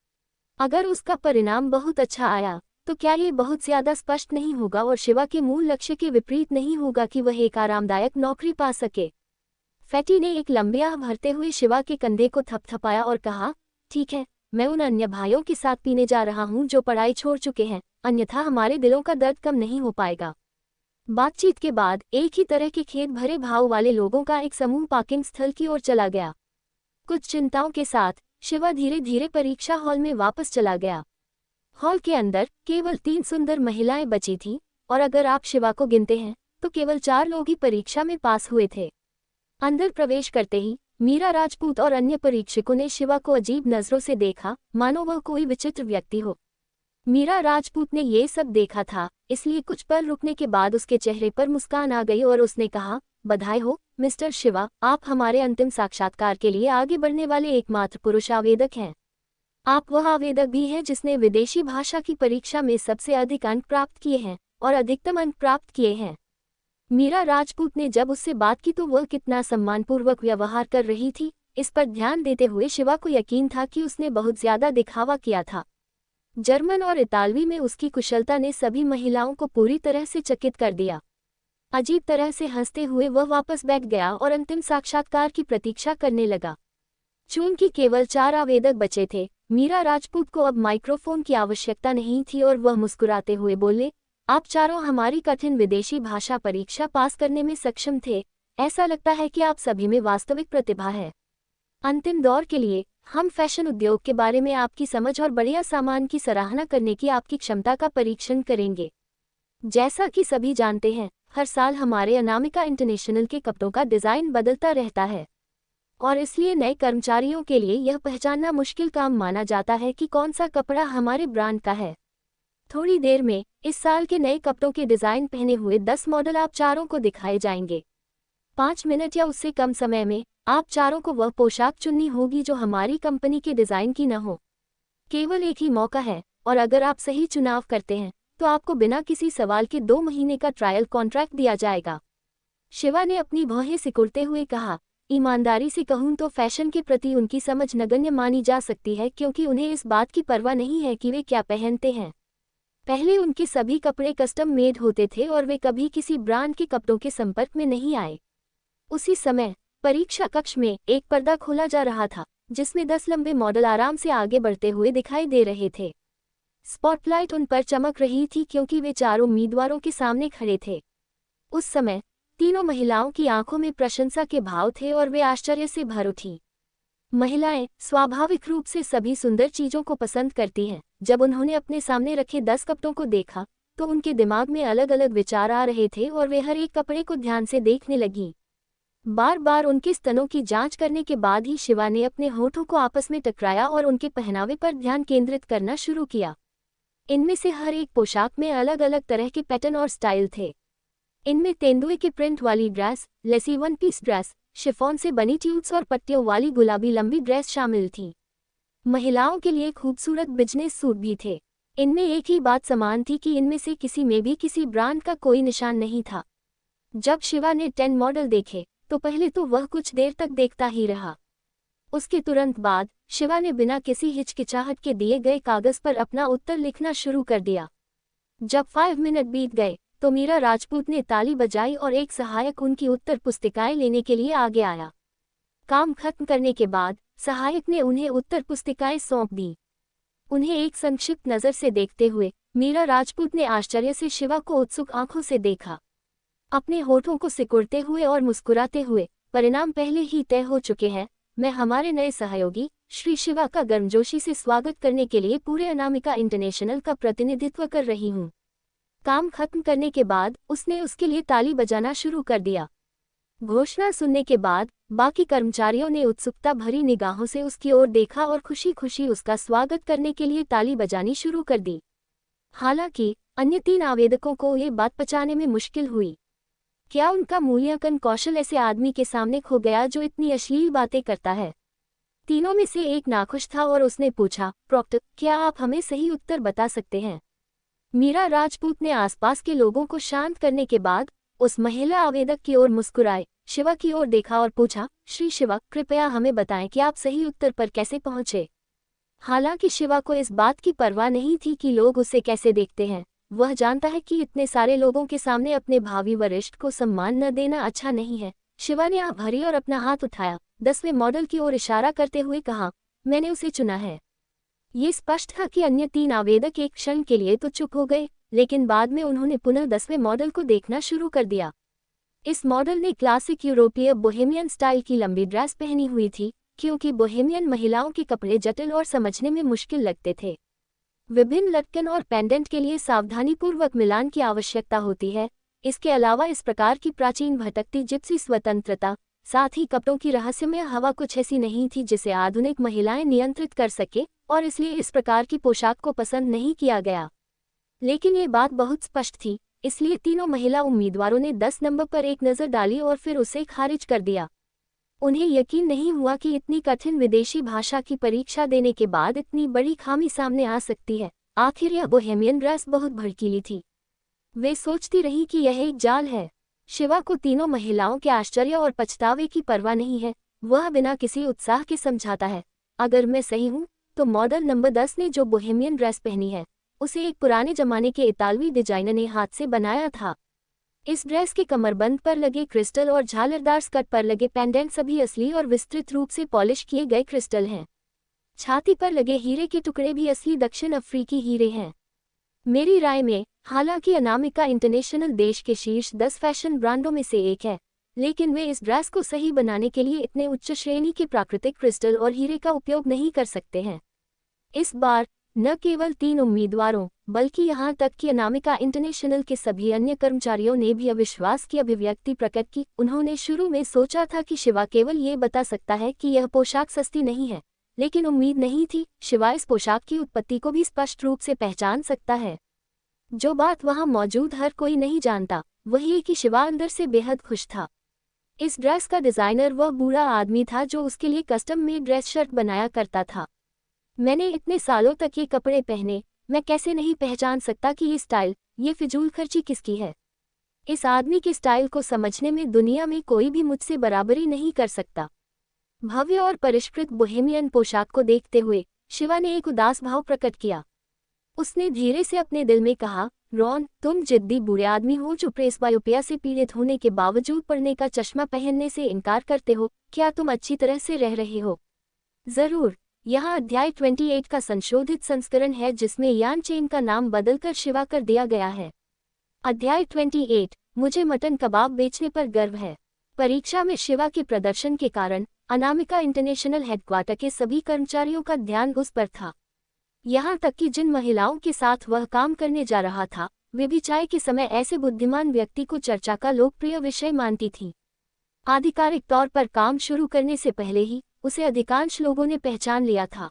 अगर उसका परिणाम बहुत अच्छा आया तो क्या ये बहुत ज्यादा स्पष्ट नहीं होगा और शिवा के मूल लक्ष्य के विपरीत नहीं होगा कि वह एक आरामदायक नौकरी पा सके? फैटी ने एक लंबी आह भरते हुए शिवा के कंधे को थपथपाया और कहा, ठीक है, मैं उन अन्य भाइयों के साथ पीने जा रहा हूं जो पढ़ाई छोड़ चुके हैं, अन्यथा हमारे दिलों का दर्द कम नहीं हो पाएगा। बातचीत के बाद एक ही तरह के खेत भरे भाव वाले लोगों का एक समूह पार्किंग स्थल की ओर चला गया। कुछ चिंताओं के साथ शिवा धीरे धीरे परीक्षा हॉल में वापस चला गया। हॉल के अंदर केवल 3 सुंदर महिलाएं बची थीं, और अगर आप शिवा को गिनते हैं तो केवल 4 लोग ही परीक्षा में पास हुए थे। अंदर प्रवेश करते ही मीरा राजपूत और अन्य परीक्षकों ने शिवा को अजीब नजरों से देखा, मानो वह कोई विचित्र व्यक्ति हो। मीरा राजपूत ने ये सब देखा था, इसलिए कुछ पल रुकने के बाद उसके चेहरे पर मुस्कान आ गई और उसने कहा, बधाई हो मिस्टर शिवा, आप हमारे अंतिम साक्षात्कार के लिए आगे बढ़ने वाले एकमात्र पुरुष आवेदक हैं। आप वह आवेदक भी हैं जिसने विदेशी भाषा की परीक्षा में सबसे अधिक अंक प्राप्त किए हैं और अधिकतम अंक प्राप्त किए हैं। मीरा राजपूत ने जब उससे बात की तो वह कितना सम्मानपूर्वक व्यवहार कर रही थी, इस पर ध्यान देते हुए शिवा को यकीन था कि उसने बहुत ज्यादा दिखावा किया था। जर्मन और इतालवी में उसकी कुशलता ने सभी महिलाओं को पूरी तरह से चकित कर दिया। अजीब तरह से हंसते हुए वह वापस बैठ गया और अंतिम साक्षात्कार की प्रतीक्षा करने लगा। चूंकि केवल 4 आवेदक बचे थे, मीरा राजपूत को अब माइक्रोफोन की आवश्यकता नहीं थी और वह मुस्कुराते हुए बोले, आप चारों हमारी कठिन विदेशी भाषा परीक्षा पास करने में सक्षम थे। ऐसा लगता है कि आप सभी में वास्तविक प्रतिभा है। अंतिम दौर के लिए हम फैशन उद्योग के बारे में आपकी समझ और बढ़िया सामान की सराहना करने की आपकी क्षमता का परीक्षण करेंगे। जैसा कि सभी जानते हैं, हर साल हमारे अनामिका इंटरनेशनल के कपड़ों का डिजाइन बदलता रहता है, और इसलिए नए कर्मचारियों के लिए यह पहचानना मुश्किल काम माना जाता है कि कौन सा कपड़ा हमारे ब्रांड का है। थोड़ी देर में इस साल के नए कपड़ों के डिजाइन पहने हुए 10 मॉडल आप चारों को दिखाए जाएंगे। 5 मिनट या उससे कम समय में आप चारों को वह पोशाक चुननी होगी जो हमारी कंपनी के डिजाइन की न हो। केवल एक ही मौका है, और अगर आप सही चुनाव करते हैं तो आपको बिना किसी सवाल के 2 महीने का ट्रायल कॉन्ट्रैक्ट दिया जाएगा। शिवा ने अपनी भौहें सिकुड़ते हुए कहा, ईमानदारी से कहूं तो फैशन के प्रति उनकी समझ नगण्य मानी जा सकती है, क्योंकि उन्हें इस बात की परवाह नहीं है कि वे क्या पहनते हैं। पहले उनके सभी कपड़े कस्टम मेड होते थे और वे कभी किसी ब्रांड के कपड़ों के संपर्क में नहीं आए। उसी समय परीक्षा कक्ष में एक पर्दा खोला जा रहा था, जिसमें 10 लंबे मॉडल आराम से आगे बढ़ते हुए दिखाई दे रहे थे। स्पॉटलाइट उन पर चमक रही थी क्योंकि वे 4 उम्मीदवारों के सामने खड़े थे। उस समय तीनों महिलाओं की आंखों में प्रशंसा के भाव थे और वे आश्चर्य से भर उठी। महिलाएं स्वाभाविक रूप से सभी सुंदर चीजों को पसंद करती हैं। जब उन्होंने अपने सामने रखे 10 कपड़ों को देखा तो उनके दिमाग में अलग अलग विचार आ रहे थे और वे हर एक कपड़े को ध्यान से देखने लगीं। बार बार उनके स्तनों की जांच करने के बाद ही शिवा ने अपने होठों को आपस में टकराया और उनके पहनावे पर ध्यान केंद्रित करना शुरू किया। इनमें से हर एक पोशाक में अलग अलग तरह के पैटर्न और स्टाइल थे। इनमें तेंदुए के प्रिंट वाली dress, lacy 1 piece dress, chiffon से बनी ट्यूब्स और पट्टियों वाली गुलाबी लंबी ड्रेस शामिल थी। महिलाओं के लिए खूबसूरत बिजनेस सूट भी थे। इनमें एक ही बात समान थी कि इनमें से किसी में भी किसी ब्रांड का कोई निशान नहीं था। जब शिवा ने 10 मॉडल देखे तो पहले तो वह कुछ देर तक देखता ही रहा। उसके तुरंत बाद शिवा ने बिना किसी हिचकिचाहट के दिए गए कागज पर अपना उत्तर लिखना शुरू कर दिया। जब 5 मिनट बीत गए तो मीरा राजपूत ने ताली बजाई और एक सहायक उनकी उत्तर पुस्तिकाएं लेने के लिए आगे आया। काम खत्म करने के बाद सहायक ने उन्हें उत्तर पुस्तिकाएं सौंप दी। उन्हें एक संक्षिप्त नज़र से देखते हुए मीरा राजपूत ने आश्चर्य से शिवा को उत्सुक आंखों से देखा। अपने होठों को सिकुड़ते हुए और मुस्कुराते हुए, परिणाम पहले ही तय हो चुके हैं। मैं हमारे नए सहयोगी श्री शिवा का गर्मजोशी से स्वागत करने के लिए पूरे अनामिका इंटरनेशनल का प्रतिनिधित्व कर रही हूँ। काम खत्म करने के बाद उसने उसके लिए ताली बजाना शुरू कर दिया। घोषणा सुनने के बाद बाकी कर्मचारियों ने उत्सुकता भरी निगाहों से उसकी ओर देखा और खुशी खुशी उसका स्वागत करने के लिए ताली बजानी शुरू कर दी। हालांकि अन्य 3 आवेदकों को ये बात पचाने में मुश्किल हुई। क्या उनका मूल्यांकन कौशल ऐसे आदमी के सामने खो गया जो इतनी अश्लील बातें करता है? तीनों में से एक नाखुश था और उसने पूछा, प्रॉक्टर, क्या आप हमें सही उत्तर बता सकते हैं? मीरा राजपूत ने आसपास के लोगों को शांत करने के बाद उस महिला आवेदक की ओर मुस्कुराए, शिवा की ओर देखा और पूछा, श्री शिवा, कृपया हमें बताएं कि आप सही उत्तर पर कैसे पहुंचे। हालांकि शिवा को इस बात की परवाह नहीं थी कि लोग उसे कैसे देखते हैं। वह जानता है कि इतने सारे लोगों के सामने अपने भावी वरिष्ठ को सम्मान न देना अच्छा नहीं है। शिवा ने आँख भरी और अपना हाथ उठाया, 10वें मॉडल की ओर इशारा करते हुए कहा, मैंने उसे चुना है। ये स्पष्ट था कि अन्य 3 आवेदक एक क्षण के लिए तो चुप हो गए, लेकिन बाद में उन्होंने पुनः 10वें मॉडल को देखना शुरू कर दिया। इस मॉडल ने क्लासिक यूरोपीय बोहेमियन स्टाइल की लंबी ड्रेस पहनी हुई थी, क्योंकि बोहेमियन महिलाओं के कपड़े जटिल और समझने में मुश्किल लगते थे। विभिन्न लटकन और पेंडेंट के लिए सावधानीपूर्वक मिलान की आवश्यकता होती है। इसके अलावा इस प्रकार की प्राचीन भटकती जिप्सी स्वतंत्रता, साथ ही कपड़ों की रहस्यमय हवा कुछ ऐसी नहीं थी जिसे आधुनिक महिलाएं नियंत्रित कर सके, और इसलिए इस प्रकार की पोशाक को पसंद नहीं किया गया। लेकिन ये बात बहुत स्पष्ट थी, इसलिए तीनों महिला उम्मीदवारों ने 10 नंबर पर एक नज़र डाली और फिर उसे खारिज कर दिया। उन्हें यकीन नहीं हुआ कि इतनी कठिन विदेशी भाषा की परीक्षा देने के बाद इतनी बड़ी खामी सामने आ सकती है। आखिर यह बोहेमियन ड्रेस बहुत भड़कीली थी। वे सोचती रहीं कि यह एक जाल है। शिवा को तीनों महिलाओं के आश्चर्य और पछतावे की परवाह नहीं है। वह बिना किसी उत्साह के समझाता है, अगर मैं सही हूँ तो मॉडल नंबर 10 ने जो बोहेमियन ड्रेस पहनी है उसे एक पुराने जमाने के इतालवी डिजाइनर ने हाथ से बनाया था। इस ड्रेस के कमरबंद पर लगे क्रिस्टल और झालरदार स्कर्ट पर लगे पेंडेंट सभी असली और विस्तृत रूप से पॉलिश किए गए क्रिस्टल हैं। छाती पर लगे हीरे के टुकड़े भी असली दक्षिण अफ्रीकी हीरे हैं। मेरी राय में, हालांकि अनामिका इंटरनेशनल देश के शीर्ष 10 फैशन ब्रांडों में से एक है, लेकिन वे इस ड्रेस को सही बनाने के लिए इतने उच्च श्रेणी के प्राकृतिक क्रिस्टल और हीरे का उपयोग नहीं कर सकते हैं। इस बार न केवल 3 उम्मीदवारों बल्कि यहाँ तक कि अनामिका इंटरनेशनल के सभी अन्य कर्मचारियों ने भी अविश्वास की अभिव्यक्ति प्रकट की। उन्होंने शुरू में सोचा था कि शिवा केवल ये बता सकता है कि यह पोशाक सस्ती नहीं है, लेकिन उम्मीद नहीं थी शिवा इस पोशाक की उत्पत्ति को भी स्पष्ट रूप से पहचान सकता है। जो बात वहां मौजूद हर कोई नहीं जानता वही है कि शिवा अंदर से बेहद खुश था। इस ड्रेस का डिजाइनर वह बूढ़ा आदमी था जो उसके लिए कस्टम मेड ड्रेस शर्ट बनाया करता था। मैंने इतने सालों तक ये कपड़े पहने, मैं कैसे नहीं पहचान सकता कि ये स्टाइल, ये फिजूल खर्ची किसकी है। इस आदमी के स्टाइल को समझने में दुनिया में कोई भी मुझसे बराबरी नहीं कर सकता। भव्य और परिष्कृत बोहेमियन पोशाक को देखते हुए शिवा ने एक उदास भाव प्रकट किया। उसने धीरे से अपने दिल में कहा, रॉन, तुम जिद्दी बूढ़े आदमी हो जो प्रेसबायोपिया से पीड़ित होने के बावजूद पढ़ने का चश्मा पहनने से इनकार करते हो। क्या तुम अच्छी तरह से रह रहे हो? जरूर। यहाँ अध्याय 28 का संशोधित संस्करण है जिसमें यान चेन का नाम बदलकर शिवा कर दिया गया है। अध्याय 28, मुझे मटन कबाब बेचने पर गर्व है। परीक्षा में शिवा के प्रदर्शन के कारण अनामिका इंटरनेशनल हेडक्वार्टर के सभी कर्मचारियों का ध्यान उस पर था। यहाँ तक कि जिन महिलाओं के साथ वह काम करने जा रहा था वे भी चाय के समय ऐसे बुद्धिमान व्यक्ति को चर्चा का लोकप्रिय विषय मानती थीं। आधिकारिक तौर पर काम शुरू करने से पहले ही उसे अधिकांश लोगों ने पहचान लिया था।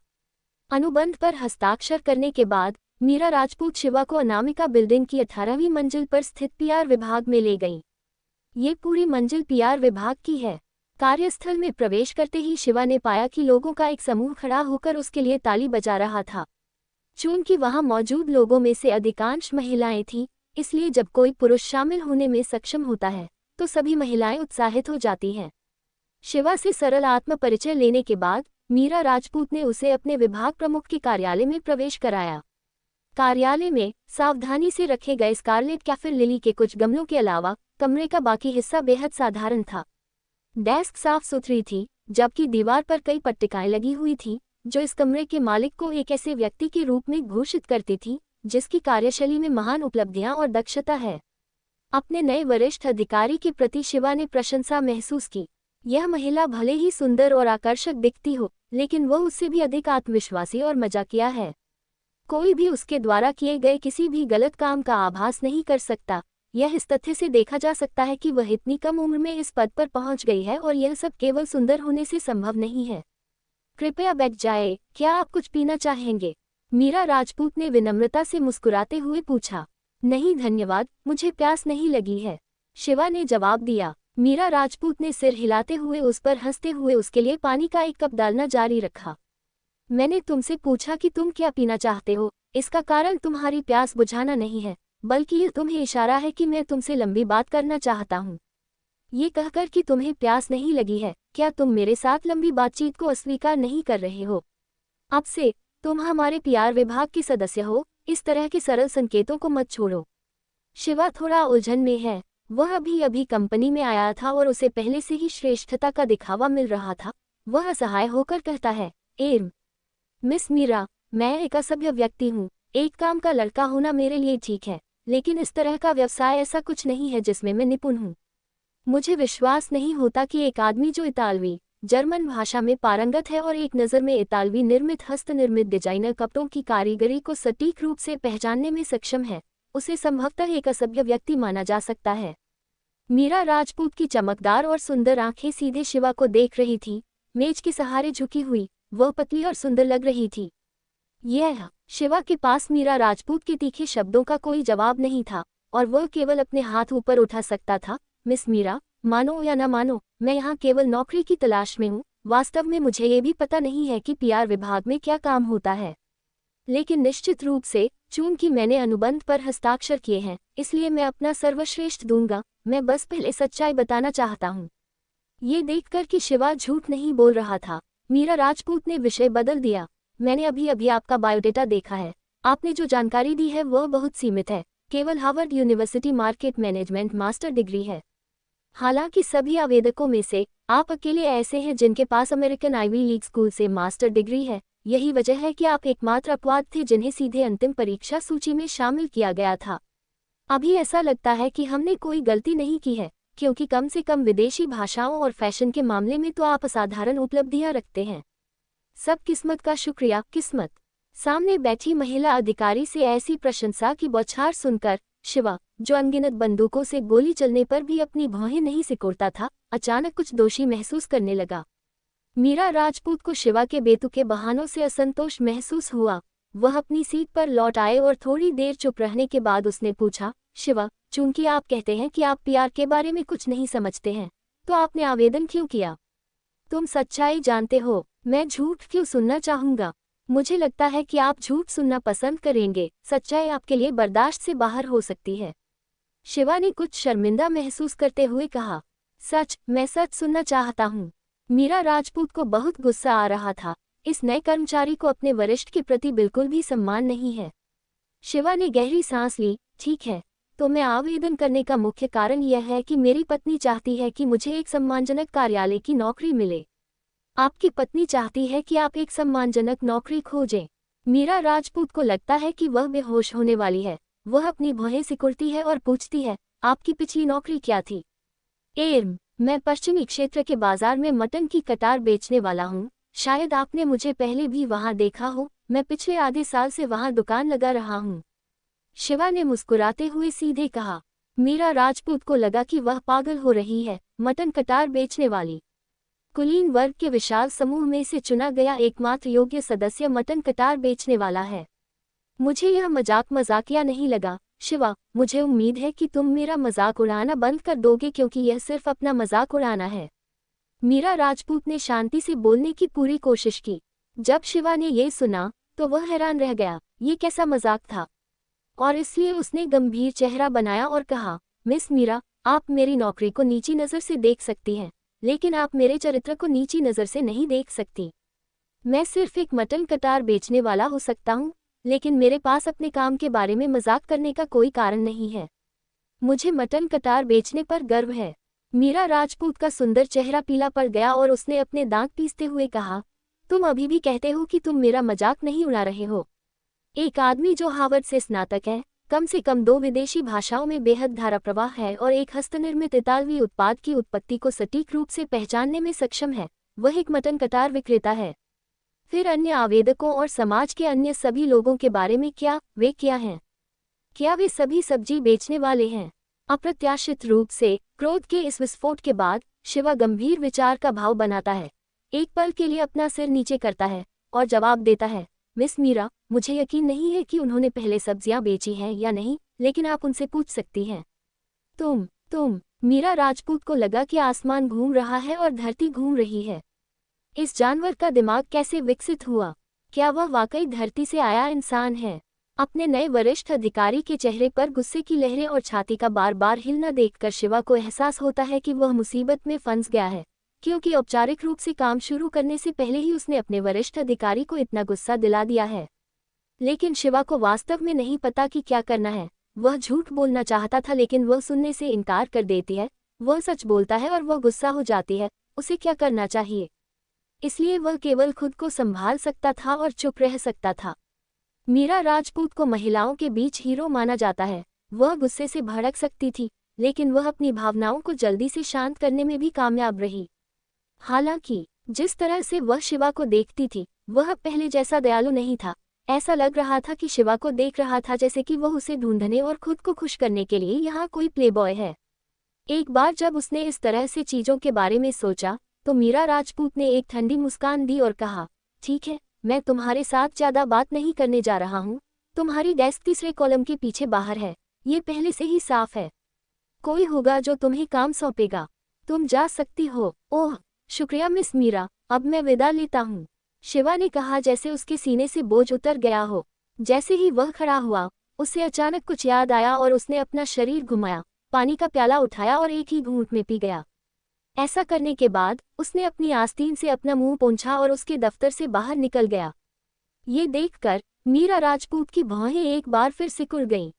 अनुबंध पर हस्ताक्षर करने के बाद मीरा राजपूत शिवा को अनामिका बिल्डिंग की 18वीं मंजिल पर स्थित पीआर विभाग में ले गईं। ये पूरी मंजिल पीआर विभाग की है। कार्यस्थल में प्रवेश करते ही शिवा ने पाया कि लोगों का एक समूह खड़ा होकर उसके लिए ताली बजा रहा था। चूंकि वहां मौजूद लोगों में से अधिकांश महिलाएं थीं, इसलिए जब कोई पुरुष शामिल होने में सक्षम होता है तो सभी महिलाएं उत्साहित हो जाती हैं। शिवा से सरल आत्म परिचय लेने के बाद मीरा राजपूत ने उसे अपने विभाग प्रमुख के कार्यालय में प्रवेश कराया। कार्यालय में सावधानी से रखे गए स्कारलेट कैफिर लिली के कुछ गमलों के अलावा कमरे का बाकी हिस्सा बेहद साधारण था। डेस्क साफ सुथरी थी, जबकि दीवार पर कई पट्टिकाएं लगी हुई थीं, जो इस कमरे के मालिक को एक ऐसे व्यक्ति के रूप में घोषित करती थी जिसकी कार्यशैली में महान उपलब्धियां और दक्षता है। अपने नए वरिष्ठ अधिकारी के प्रति शिवा ने प्रशंसा महसूस की। यह महिला भले ही सुंदर और आकर्षक दिखती हो, लेकिन वह उससे भी अधिक आत्मविश्वासी और मजाकिया है। कोई भी उसके द्वारा किए गए किसी भी गलत काम का आभास नहीं कर सकता। यह इस तथ्य से देखा जा सकता है कि वह इतनी कम उम्र में इस पद पर पहुंच गई है, और यह सब केवल सुंदर होने से संभव नहीं है। कृपया बैठ जाए, क्या आप कुछ पीना चाहेंगे? मीरा राजपूत ने विनम्रता से मुस्कुराते हुए पूछा। नहीं धन्यवाद, मुझे प्यास नहीं लगी है, शिवा ने जवाब दिया। मीरा राजपूत ने सिर हिलाते हुए उस पर हंसते हुए उसके लिए पानी का एक कप डालना जारी रखा। मैंने तुमसे पूछा कि तुम क्या पीना चाहते हो, इसका कारण तुम्हारी प्यास बुझाना नहीं है, बल्कि ये तुम्हें इशारा है कि मैं तुमसे लंबी बात करना चाहता हूँ। ये कहकर कि तुम्हें प्यास नहीं लगी है, क्या तुम मेरे साथ लंबी बातचीत को अस्वीकार नहीं कर रहे हो? अब से तुम हमारे पीआर विभाग के सदस्य हो, इस तरह के सरल संकेतों को मत छोड़ो। शिवा थोड़ा उलझन में है। वह अभी कंपनी में आया था और उसे पहले से ही श्रेष्ठता का दिखावा मिल रहा था। वह असहाय होकर कहता है, मिस मीरा, मैं एक असभ्य व्यक्ति हूँ। एक काम का लड़का होना मेरे लिए ठीक है, लेकिन इस तरह का व्यवसाय ऐसा कुछ नहीं है जिसमें मैं निपुण हूँ। मुझे विश्वास नहीं होता कि एक आदमी जो इतालवी जर्मन भाषा में पारंगत है और एक नज़र में इतालवी निर्मित हस्तनिर्मित डिजाइनर कपड़ों की कारीगरी को सटीक रूप से पहचानने में सक्षम है, उसे संभवतः एक असभ्य व्यक्ति माना जा सकता है। मीरा राजपूत की चमकदार और सुंदर आंखें सीधे शिवा को देख रही थी। मेज के सहारे झुकी हुई वह पतली और सुंदर लग रही थी। यह शिवा के पास मीरा राजपूत के तीखे शब्दों का कोई जवाब नहीं था, और वह केवल अपने हाथ ऊपर उठा सकता था। मिस मीरा, मानो या न मानो, मैं यहाँ केवल नौकरी की तलाश में हूँ। वास्तव में मुझे ये भी पता नहीं है कि पीआर विभाग में क्या काम होता है, लेकिन निश्चित रूप से चूंकि मैंने अनुबंध पर हस्ताक्षर किए हैं, इसलिए मैं अपना सर्वश्रेष्ठ दूंगा। मैं बस पहले सच्चाई बताना चाहता हूँ। ये देखकर कि शिवा झूठ नहीं बोल रहा था, मीरा राजपूत ने विषय बदल दिया। मैंने अभी आपका बायोडेटा देखा है। आपने जो जानकारी दी है वह बहुत सीमित है, केवल Harvard university market management master degree है। हालांकि सभी आवेदकों में से आप अकेले ऐसे हैं जिनके पास अमेरिकन आइवी लीग स्कूल से मास्टर डिग्री है। यही वजह है कि आप एकमात्र अपवाद थे जिन्हें सीधे अंतिम परीक्षा सूची में शामिल किया गया था। अभी ऐसा लगता है कि हमने कोई गलती नहीं की है, क्योंकि कम से कम विदेशी भाषाओं और फैशन के मामले में तो आप असाधारण उपलब्धियां रखते हैं। सब किस्मत का शुक्रिया। किस्मत? सामने बैठी महिला अधिकारी से ऐसी प्रशंसा की बौछार सुनकर शिवा, जो अनगिनत बंदूकों से गोली चलने पर भी अपनी भौहें नहीं सिकोड़ता था, अचानक कुछ दोषी महसूस करने लगा। मीरा राजपूत को शिवा के बेतुके बहानों से असंतोष महसूस हुआ। वह अपनी सीट पर लौट आए और थोड़ी देर चुप रहने के बाद उसने पूछा, शिवा, चूंकि आप कहते हैं कि आप पीआर के बारे में कुछ नहीं समझते हैं, तो आपने आवेदन क्यों किया? तुम सच्चाई जानते हो, मैं झूठ क्यों सुनना चाहूँगा? मुझे लगता है कि आप झूठ सुनना पसंद करेंगे। सच्चाई आपके लिए बर्दाश्त से बाहर हो सकती है। शिवा ने कुछ शर्मिंदा महसूस करते हुए कहा, सच, मैं सच सुनना चाहता हूँ। मीरा राजपूत को बहुत गुस्सा आ रहा था। इस नए कर्मचारी को अपने वरिष्ठ के प्रति बिल्कुल भी सम्मान नहीं है। शिवा ने गहरी सांस ली। ठीक है, तो मैं आवेदन करने का मुख्य कारण यह है कि मेरी पत्नी चाहती है कि मुझे एक सम्मानजनक कार्यालय की नौकरी मिले। आपकी पत्नी चाहती है कि आप एक सम्मानजनक नौकरी खोजें। मीरा राजपूत को लगता है कि वह बेहोश होने वाली है। वह अपनी भौहें सिकुड़ती है और पूछती है, आपकी पिछली नौकरी क्या थी? मैं पश्चिमी क्षेत्र के बाजार में मटन की कटार बेचने वाला हूँ। शायद आपने मुझे पहले भी वहाँ देखा हो। मैं पिछले आधे साल से वहाँ दुकान लगा रहा हूँ। शिवा ने मुस्कुराते हुए सीधे कहा। मीरा राजपूत को लगा कि वह पागल हो रही है। मटन कटार बेचने वाली? कुलीन वर्ग के विशाल समूह में से चुना गया एकमात्र योग्य सदस्य मटन कटार बेचने वाला है। मुझे यह मजाकिया नहीं लगा। शिवा, मुझे उम्मीद है कि तुम मेरा मजाक उड़ाना बंद कर दोगे, क्योंकि यह सिर्फ अपना मजाक उड़ाना है। मीरा राजपूत ने शांति से बोलने की पूरी कोशिश की। जब शिवा ने यह सुना तो वह हैरान रह गया। ये कैसा मजाक था? और इसलिए उसने गंभीर चेहरा बनाया और कहा, मिस मीरा, आप मेरी नौकरी को नीची नज़र से देख सकती हैं। लेकिन आप मेरे चरित्र को नीची नज़र से नहीं देख सकती। मैं सिर्फ एक मटन कटार बेचने वाला हो सकता हूँ, लेकिन मेरे पास अपने काम के बारे में मजाक करने का कोई कारण नहीं है। मुझे मटन कटार बेचने पर गर्व है। मीरा राजपूत का सुंदर चेहरा पीला पड़ गया और उसने अपने दांत पीसते हुए कहा, तुम अभी भी कहते हो कि तुम मेरा मजाक नहीं उड़ा रहे हो? एक आदमी जो हार्वर्ड से स्नातक है, कम से कम 2 विदेशी भाषाओं में बेहद धारा प्रवाह है और एक हस्तनिर्मित इतालवी उत्पाद की उत्पत्ति को सटीक रूप से पहचानने में सक्षम है, वह एक मटन कटार विक्रेता है। फिर अन्य आवेदकों और समाज के अन्य सभी लोगों के बारे में क्या? वे क्या हैं? क्या वे सभी सब्जी बेचने वाले हैं? अप्रत्याशित रूप से क्रोध के इस विस्फोट के बाद शिवा गंभीर विचार का भाव बनाता है। एक पल के लिए अपना सिर नीचे करता है और जवाब देता है, मिस मीरा, मुझे यकीन नहीं है कि उन्होंने पहले सब्जियां बेची हैं या नहीं, लेकिन आप उनसे पूछ सकती हैं। तुम मीरा राजपूत को लगा कि आसमान घूम रहा है और धरती घूम रही है। इस जानवर का दिमाग कैसे विकसित हुआ? क्या वह वाकई धरती से आया इंसान है? अपने नए वरिष्ठ अधिकारी के चेहरे पर गुस्से की लहरें और छाती का बार बार हिलना देखकर शिवा को एहसास होता है कि वह मुसीबत में फंस गया है, क्योंकि औपचारिक रूप से काम शुरू करने से पहले ही उसने अपने वरिष्ठ अधिकारी को इतना गुस्सा दिला दिया है। लेकिन शिवा को वास्तव में नहीं पता कि क्या करना है। वह झूठ बोलना चाहता था, लेकिन वह सुनने से इनकार कर देती है। वह सच बोलता है और वह गुस्सा हो जाती है। उसे क्या करना चाहिए? इसलिए वह केवल खुद को संभाल सकता था और चुप रह सकता था। मीरा राजपूत को महिलाओं के बीच हीरो माना जाता है। वह गुस्से से भड़क सकती थी, लेकिन वह अपनी भावनाओं को जल्दी से शांत करने में भी कामयाब रही। हालांकि जिस तरह से वह शिवा को देखती थी, वह पहले जैसा दयालु नहीं था। ऐसा लग रहा था कि शिवा को देख रहा था जैसे कि वह उसे ढूंढने और खुद को खुश करने के लिए यहाँ कोई प्लेबॉय है। एक बार जब उसने इस तरह से चीजों के बारे में सोचा, तो मीरा राजपूत ने एक ठंडी मुस्कान दी और कहा, ठीक है, मैं तुम्हारे साथ ज्यादा बात नहीं करने जा रहा हूँ। तुम्हारी डेस्क तीसरे कॉलम के पीछे बाहर है, ये पहले से ही साफ है। कोई होगा जो तुम्हें काम सौंपेगा। तुम जा सकती हो। ओह, शुक्रिया मिस मीरा, अब मैं विदा लेता हूँ, शिवा ने कहा जैसे उसके सीने से बोझ उतर गया हो। जैसे ही वह खड़ा हुआ, उसे अचानक कुछ याद आया और उसने अपना शरीर घुमाया, पानी का प्याला उठाया और एक ही घूंट में पी गया। ऐसा करने के बाद उसने अपनी आस्तीन से अपना मुंह पोंछा और उसके दफ्तर से बाहर निकल गया। ये देखकर मीरा राजपूत की भौहें एक बार फिर सिकुड़ गईं।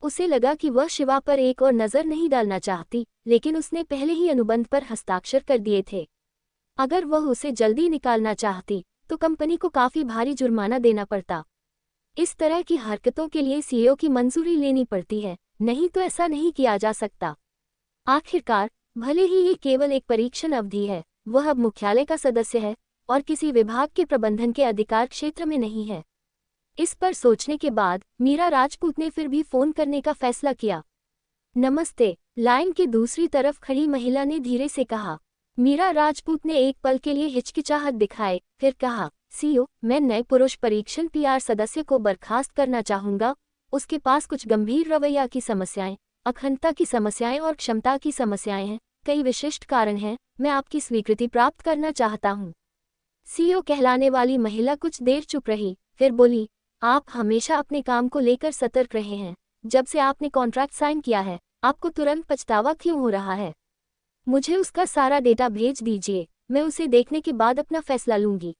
उसे लगा कि वह शिवा पर एक और नज़र नहीं डालना चाहती, लेकिन उसने पहले ही अनुबंध पर हस्ताक्षर कर दिए थे। अगर वह उसे जल्दी निकालना चाहती, तो कंपनी को काफ़ी भारी जुर्माना देना पड़ता। इस तरह की हरकतों के लिए सीईओ की मंजूरी लेनी पड़ती है, नहीं तो ऐसा नहीं किया जा सकता। आखिरकार, भले ही ये केवल एक परीक्षण अवधि है, वह अब मुख्यालय का सदस्य है और किसी विभाग के प्रबंधन के अधिकार क्षेत्र में नहीं है। इस पर सोचने के बाद मीरा राजपूत ने फिर भी फोन करने का फैसला किया। नमस्ते, लाइन के दूसरी तरफ खड़ी महिला ने धीरे से कहा। मीरा राजपूत ने एक पल के लिए हिचकिचाहट दिखाए, फिर कहा, सीईओ, मैं नए पुरुष परीक्षण पीआर सदस्य को बर्खास्त करना चाहूंगा। उसके पास कुछ गंभीर रवैया की समस्याएं, अखंडता की समस्याएं और क्षमता की समस्याएं हैं। कई विशिष्ट कारण हैं। मैं आपकी स्वीकृति प्राप्त करना चाहता हूं। सीईओ कहलाने वाली महिला कुछ देर चुप रही, फिर बोली, आप हमेशा अपने काम को लेकर सतर्क रहे हैं। जब से आपने कॉन्ट्रैक्ट साइन किया है, आपको तुरंत पछतावा क्यों हो रहा है? मुझे उसका सारा डेटा भेज दीजिए, मैं उसे देखने के बाद अपना फैसला लूंगी।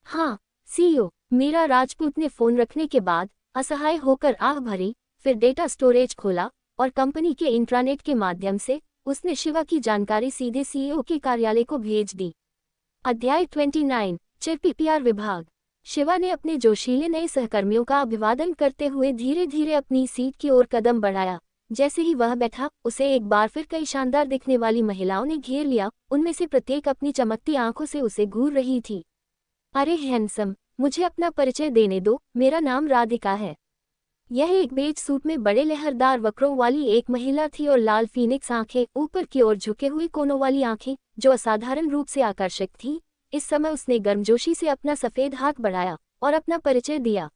हाँ, सीईओ, मीरा राजपूत ने फोन रखने के बाद असहाय होकर आह भरी, फिर डेटा स्टोरेज खोला और कंपनी के इंट्रानेट के माध्यम से उसने शिवा की जानकारी सीधे सीईओ के कार्यालय को भेज दी। अध्याय 29, पीआर विभाग। शिवा ने अपने जोशीले नए सहकर्मियों का अभिवादन करते हुए धीरे धीरे अपनी सीट की ओर कदम बढ़ाया। जैसे ही वह बैठा, उसे एक बार फिर कई शानदार दिखने वाली महिलाओं ने घेर लिया। उनमें से प्रत्येक अपनी चमकती आंखों से उसे घूर रही थी। अरे हैंडसम, मुझे अपना परिचय देने दो, मेरा नाम राधिका है। यह एक बेज सूट में बड़े लहरदार वक्रों वाली एक महिला थी और लाल फीनिक्स आंखें, ऊपर की ओर झुके हुए कोनों वाली आंखें, जो असाधारण रूप से आकर्षक थीं। इस समय उसने गर्मजोशी से अपना सफ़ेद हाथ बढ़ाया और अपना परिचय दिया।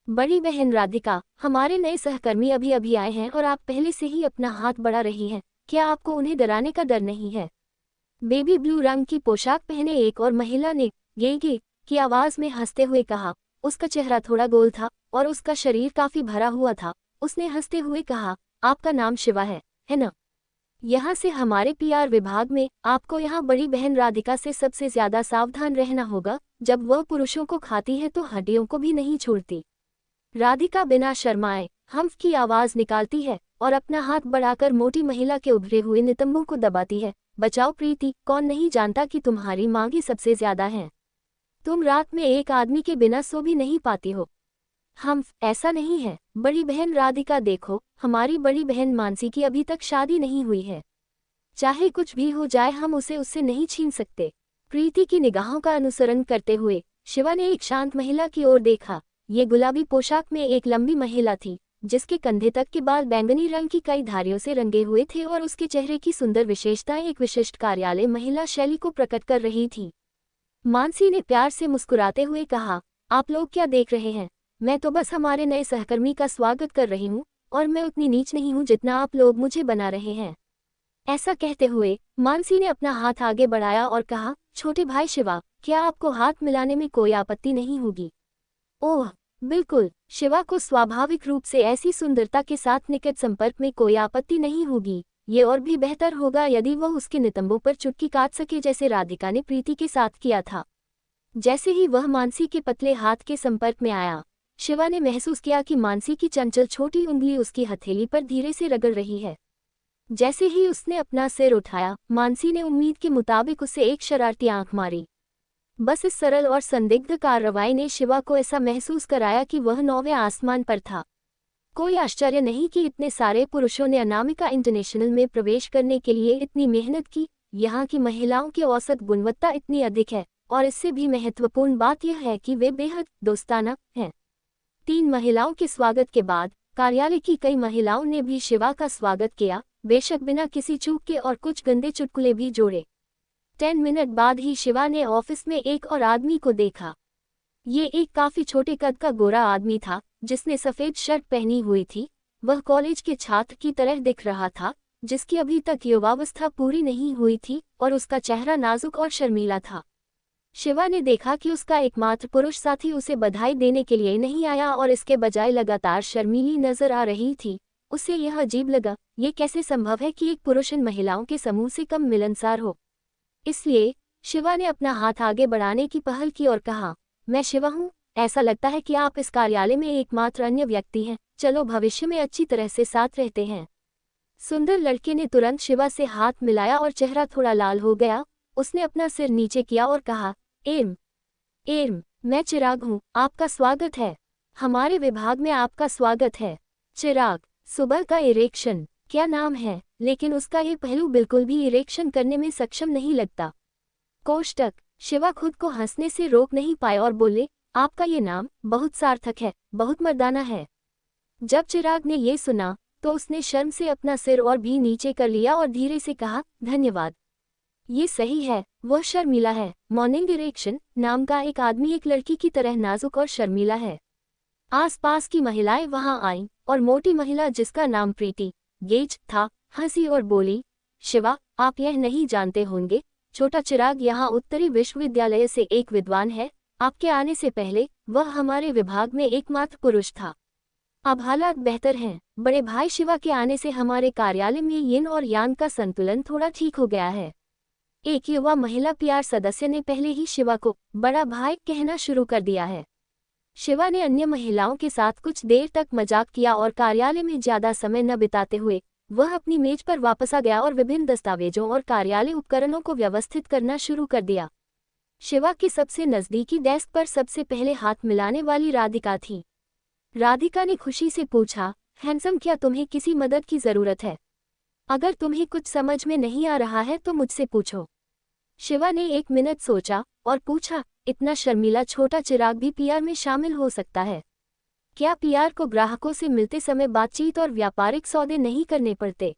बड़ी बहन राधिका, हमारे नए सहकर्मी अभी अभी आए हैं और आप पहले से ही अपना हाथ बढ़ा रही हैं। क्या आपको उन्हें डराने का डर नहीं है? बेबी ब्लू रंग की पोशाक पहने एक और महिला ने गे की आवाज़ में हंसते हुए कहा। उसका चेहरा थोड़ा गोल था और उसका शरीर काफी भरा हुआ था। उसने हंसते हुए कहा, आपका नाम शिवा है ना? यहाँ से हमारे पीआर विभाग में आपको यहाँ बड़ी बहन राधिका से सबसे ज्यादा सावधान रहना होगा। जब वह पुरुषों को खाती है तो हड्डियों को भी नहीं छोड़ती। राधिका बिना शर्माए हम्फ की आवाज निकालती है और अपना हाथ बढ़ाकर मोटी महिला के उभरे हुए नितंबों को दबाती है। बचाओ प्रीति, कौन नहीं जानता कि तुम्हारी मांग ही सबसे ज्यादा है। तुम रात में एक आदमी के बिना सो भी नहीं पाती हो। हम्फ, ऐसा नहीं है बड़ी बहन राधिका, देखो हमारी बड़ी बहन मानसी की अभी तक शादी नहीं हुई है। चाहे कुछ भी हो जाए हम उसे उससे नहीं छीन सकते। प्रीति की निगाहों का अनुसरण करते हुए शिवा ने एक शांत महिला की ओर देखा। ये गुलाबी पोशाक में एक लंबी महिला थी जिसके कंधे तक के बाल बैंगनी रंग की कई धारियों से रंगे हुए थे और उसके चेहरे की सुंदर विशेषताएं एक विशिष्ट कार्यालय महिला शैली को प्रकट कर रही थी। मानसी ने प्यार से मुस्कुराते हुए कहा, आप लोग क्या देख रहे हैं? मैं तो बस हमारे नए सहकर्मी का स्वागत कर रही हूँ और मैं उतनी नीच नहीं हूँ जितना आप लोग मुझे बना रहे हैं। ऐसा कहते हुए मानसी ने अपना हाथ आगे बढ़ाया और कहा, छोटे भाई शिवा, क्या आपको हाथ मिलाने में कोई आपत्ति नहीं होगी? ओह बिल्कुल, शिवा को स्वाभाविक रूप से ऐसी सुंदरता के साथ निकट संपर्क में कोई आपत्ति नहीं होगी। ये और भी बेहतर होगा यदि वह उसके नितंबों पर चुटकी काट सके जैसे राधिका ने प्रीति के साथ किया था। जैसे ही वह मानसी के पतले हाथ के संपर्क में आया, शिवा ने महसूस किया कि मानसी की चंचल छोटी उंगली उसकी हथेली पर धीरे से रगड़ रही है। जैसे ही उसने अपना सिर उठाया, मानसी ने उम्मीद के मुताबिक उसे एक शरारती आंख मारी। बस इस सरल और संदिग्ध कार्रवाई ने शिवा को ऐसा महसूस कराया कि वह 9वें आसमान पर था। कोई आश्चर्य नहीं कि इतने सारे पुरुषों ने अनामिका इंटरनेशनल में प्रवेश करने के लिए इतनी मेहनत की। यहाँ की महिलाओं की औसत गुणवत्ता इतनी अधिक है और इससे भी महत्वपूर्ण बात यह है कि वे बेहद दोस्ताना हैं। 3 महिलाओं के स्वागत के बाद कार्यालय की कई महिलाओं ने भी शिवा का स्वागत किया, बेशक बिना किसी चूक के, और कुछ गंदे चुटकुले भी जोड़े। 10 मिनट बाद ही शिवा ने ऑफिस में एक और आदमी को देखा। ये एक काफी छोटे कद का गोरा आदमी था जिसने सफेद शर्ट पहनी हुई थी। वह कॉलेज के छात्र की तरह दिख रहा था जिसकी अभी तक युवावस्था पूरी नहीं हुई थी और उसका चेहरा नाजुक और शर्मीला था। शिवा ने देखा कि उसका एकमात्र पुरुष साथी उसे बधाई देने के लिए नहीं आया और इसके बजाय लगातार शर्मीली नजर आ रही थी। उसे यह अजीब लगा, ये कैसे संभव है कि एक पुरुष इन महिलाओं के समूह से कम मिलनसार हो। इसलिए शिवा ने अपना हाथ आगे बढ़ाने की पहल की और कहा, मैं शिवा हूँ, ऐसा लगता है कि आप इस कार्यालय में एकमात्र अन्य व्यक्ति हैं। चलो भविष्य में अच्छी तरह से साथ रहते हैं। सुंदर लड़के ने तुरंत शिवा से हाथ मिलाया और चेहरा थोड़ा लाल हो गया। उसने अपना सिर नीचे किया और कहा, एर्म, मैं चिराग हूँ, आपका स्वागत है। हमारे विभाग में आपका स्वागत है। चिराग, सुबह का इरेक्शन, क्या नाम है, लेकिन उसका ये पहलू बिल्कुल भी इरेक्शन करने में सक्षम नहीं लगता। कोष्टक, शिवा खुद को हंसने से रोक नहीं पाए और बोले, आपका ये नाम बहुत सार्थक है, बहुत मर्दाना है। जब चिराग ने ये सुना तो उसने शर्म से अपना सिर और भी नीचे कर लिया और धीरे से कहा, धन्यवाद। ये सही है, वह शर्मीला है। मॉर्निंग इरेक्शन नाम का एक आदमी एक लड़की की तरह नाजुक और शर्मीला है। आसपास की महिलाएं वहां आईं और मोटी महिला जिसका नाम प्रीति गेज था हंसी और बोली, शिवा, आप यह नहीं जानते होंगे, छोटा चिराग यहाँ उत्तरी विश्वविद्यालय से एक विद्वान है। आपके आने से पहले वह हमारे विभाग में एकमात्र पुरुष था। अब हालात बेहतर हैं। बड़े भाई शिवा के आने से हमारे कार्यालय में यिन और यांग का संतुलन थोड़ा ठीक हो गया है। एक युवा महिला पीआर सदस्य ने पहले ही शिवा को बड़ा भाई कहना शुरू कर दिया है। शिवा ने अन्य महिलाओं के साथ कुछ देर तक मजाक किया और कार्यालय में ज्यादा समय न बिताते हुए वह अपनी मेज पर वापस आ गया और विभिन्न दस्तावेजों और कार्यालय उपकरणों को व्यवस्थित करना शुरू कर दिया। शिवा के सबसे नजदीकी डेस्क पर सबसे पहले हाथ मिलाने वाली राधिका थी। राधिका ने खुशी से पूछा, हैंडसम, क्या तुम्हें किसी मदद की जरूरत है? अगर तुम्हें कुछ समझ में नहीं आ रहा है तो मुझसे पूछो। शिवा ने 1 मिनट सोचा और पूछा, इतना शर्मीला छोटा चिराग भी पीआर में शामिल हो सकता है? क्या पीआर को ग्राहकों से मिलते समय बातचीत और व्यापारिक सौदे नहीं करने पड़ते?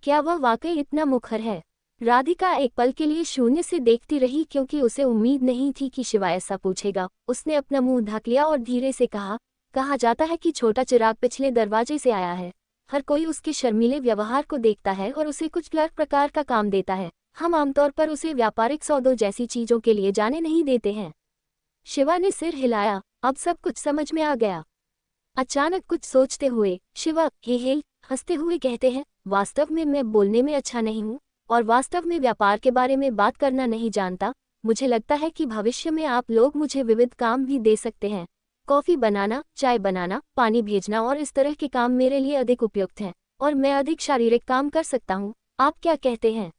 क्या वह वाकई इतना मुखर है? राधिका एक पल के लिए शून्य से देखती रही क्योंकि उसे उम्मीद नहीं थी कि शिवा ऐसा पूछेगा। उसने अपना मुंह ढक लिया और धीरे से कहा जाता है कि छोटा चिराग पिछले दरवाजे से आया है। हर कोई उसके शर्मीले व्यवहार को देखता है और उसे कुछ क्लर्क प्रकार का काम देता है। हम आमतौर पर उसे व्यापारिक सौदों जैसी चीजों के लिए जाने नहीं देते हैं। शिवा ने सिर हिलाया, अब सब कुछ समझ में आ गया। अचानक कुछ सोचते हुए शिवा हे हंसते हुए कहते हैं, वास्तव में मैं बोलने में अच्छा नहीं हूँ और वास्तव में व्यापार के बारे में बात करना नहीं जानता। मुझे लगता है कि भविष्य में आप लोग मुझे विविध काम भी दे सकते हैं। कॉफ़ी बनाना, चाय बनाना, पानी भेजना और इस तरह के काम मेरे लिए अधिक उपयुक्त हैं और मैं अधिक शारीरिक काम कर सकता हूँ। आप क्या कहते हैं?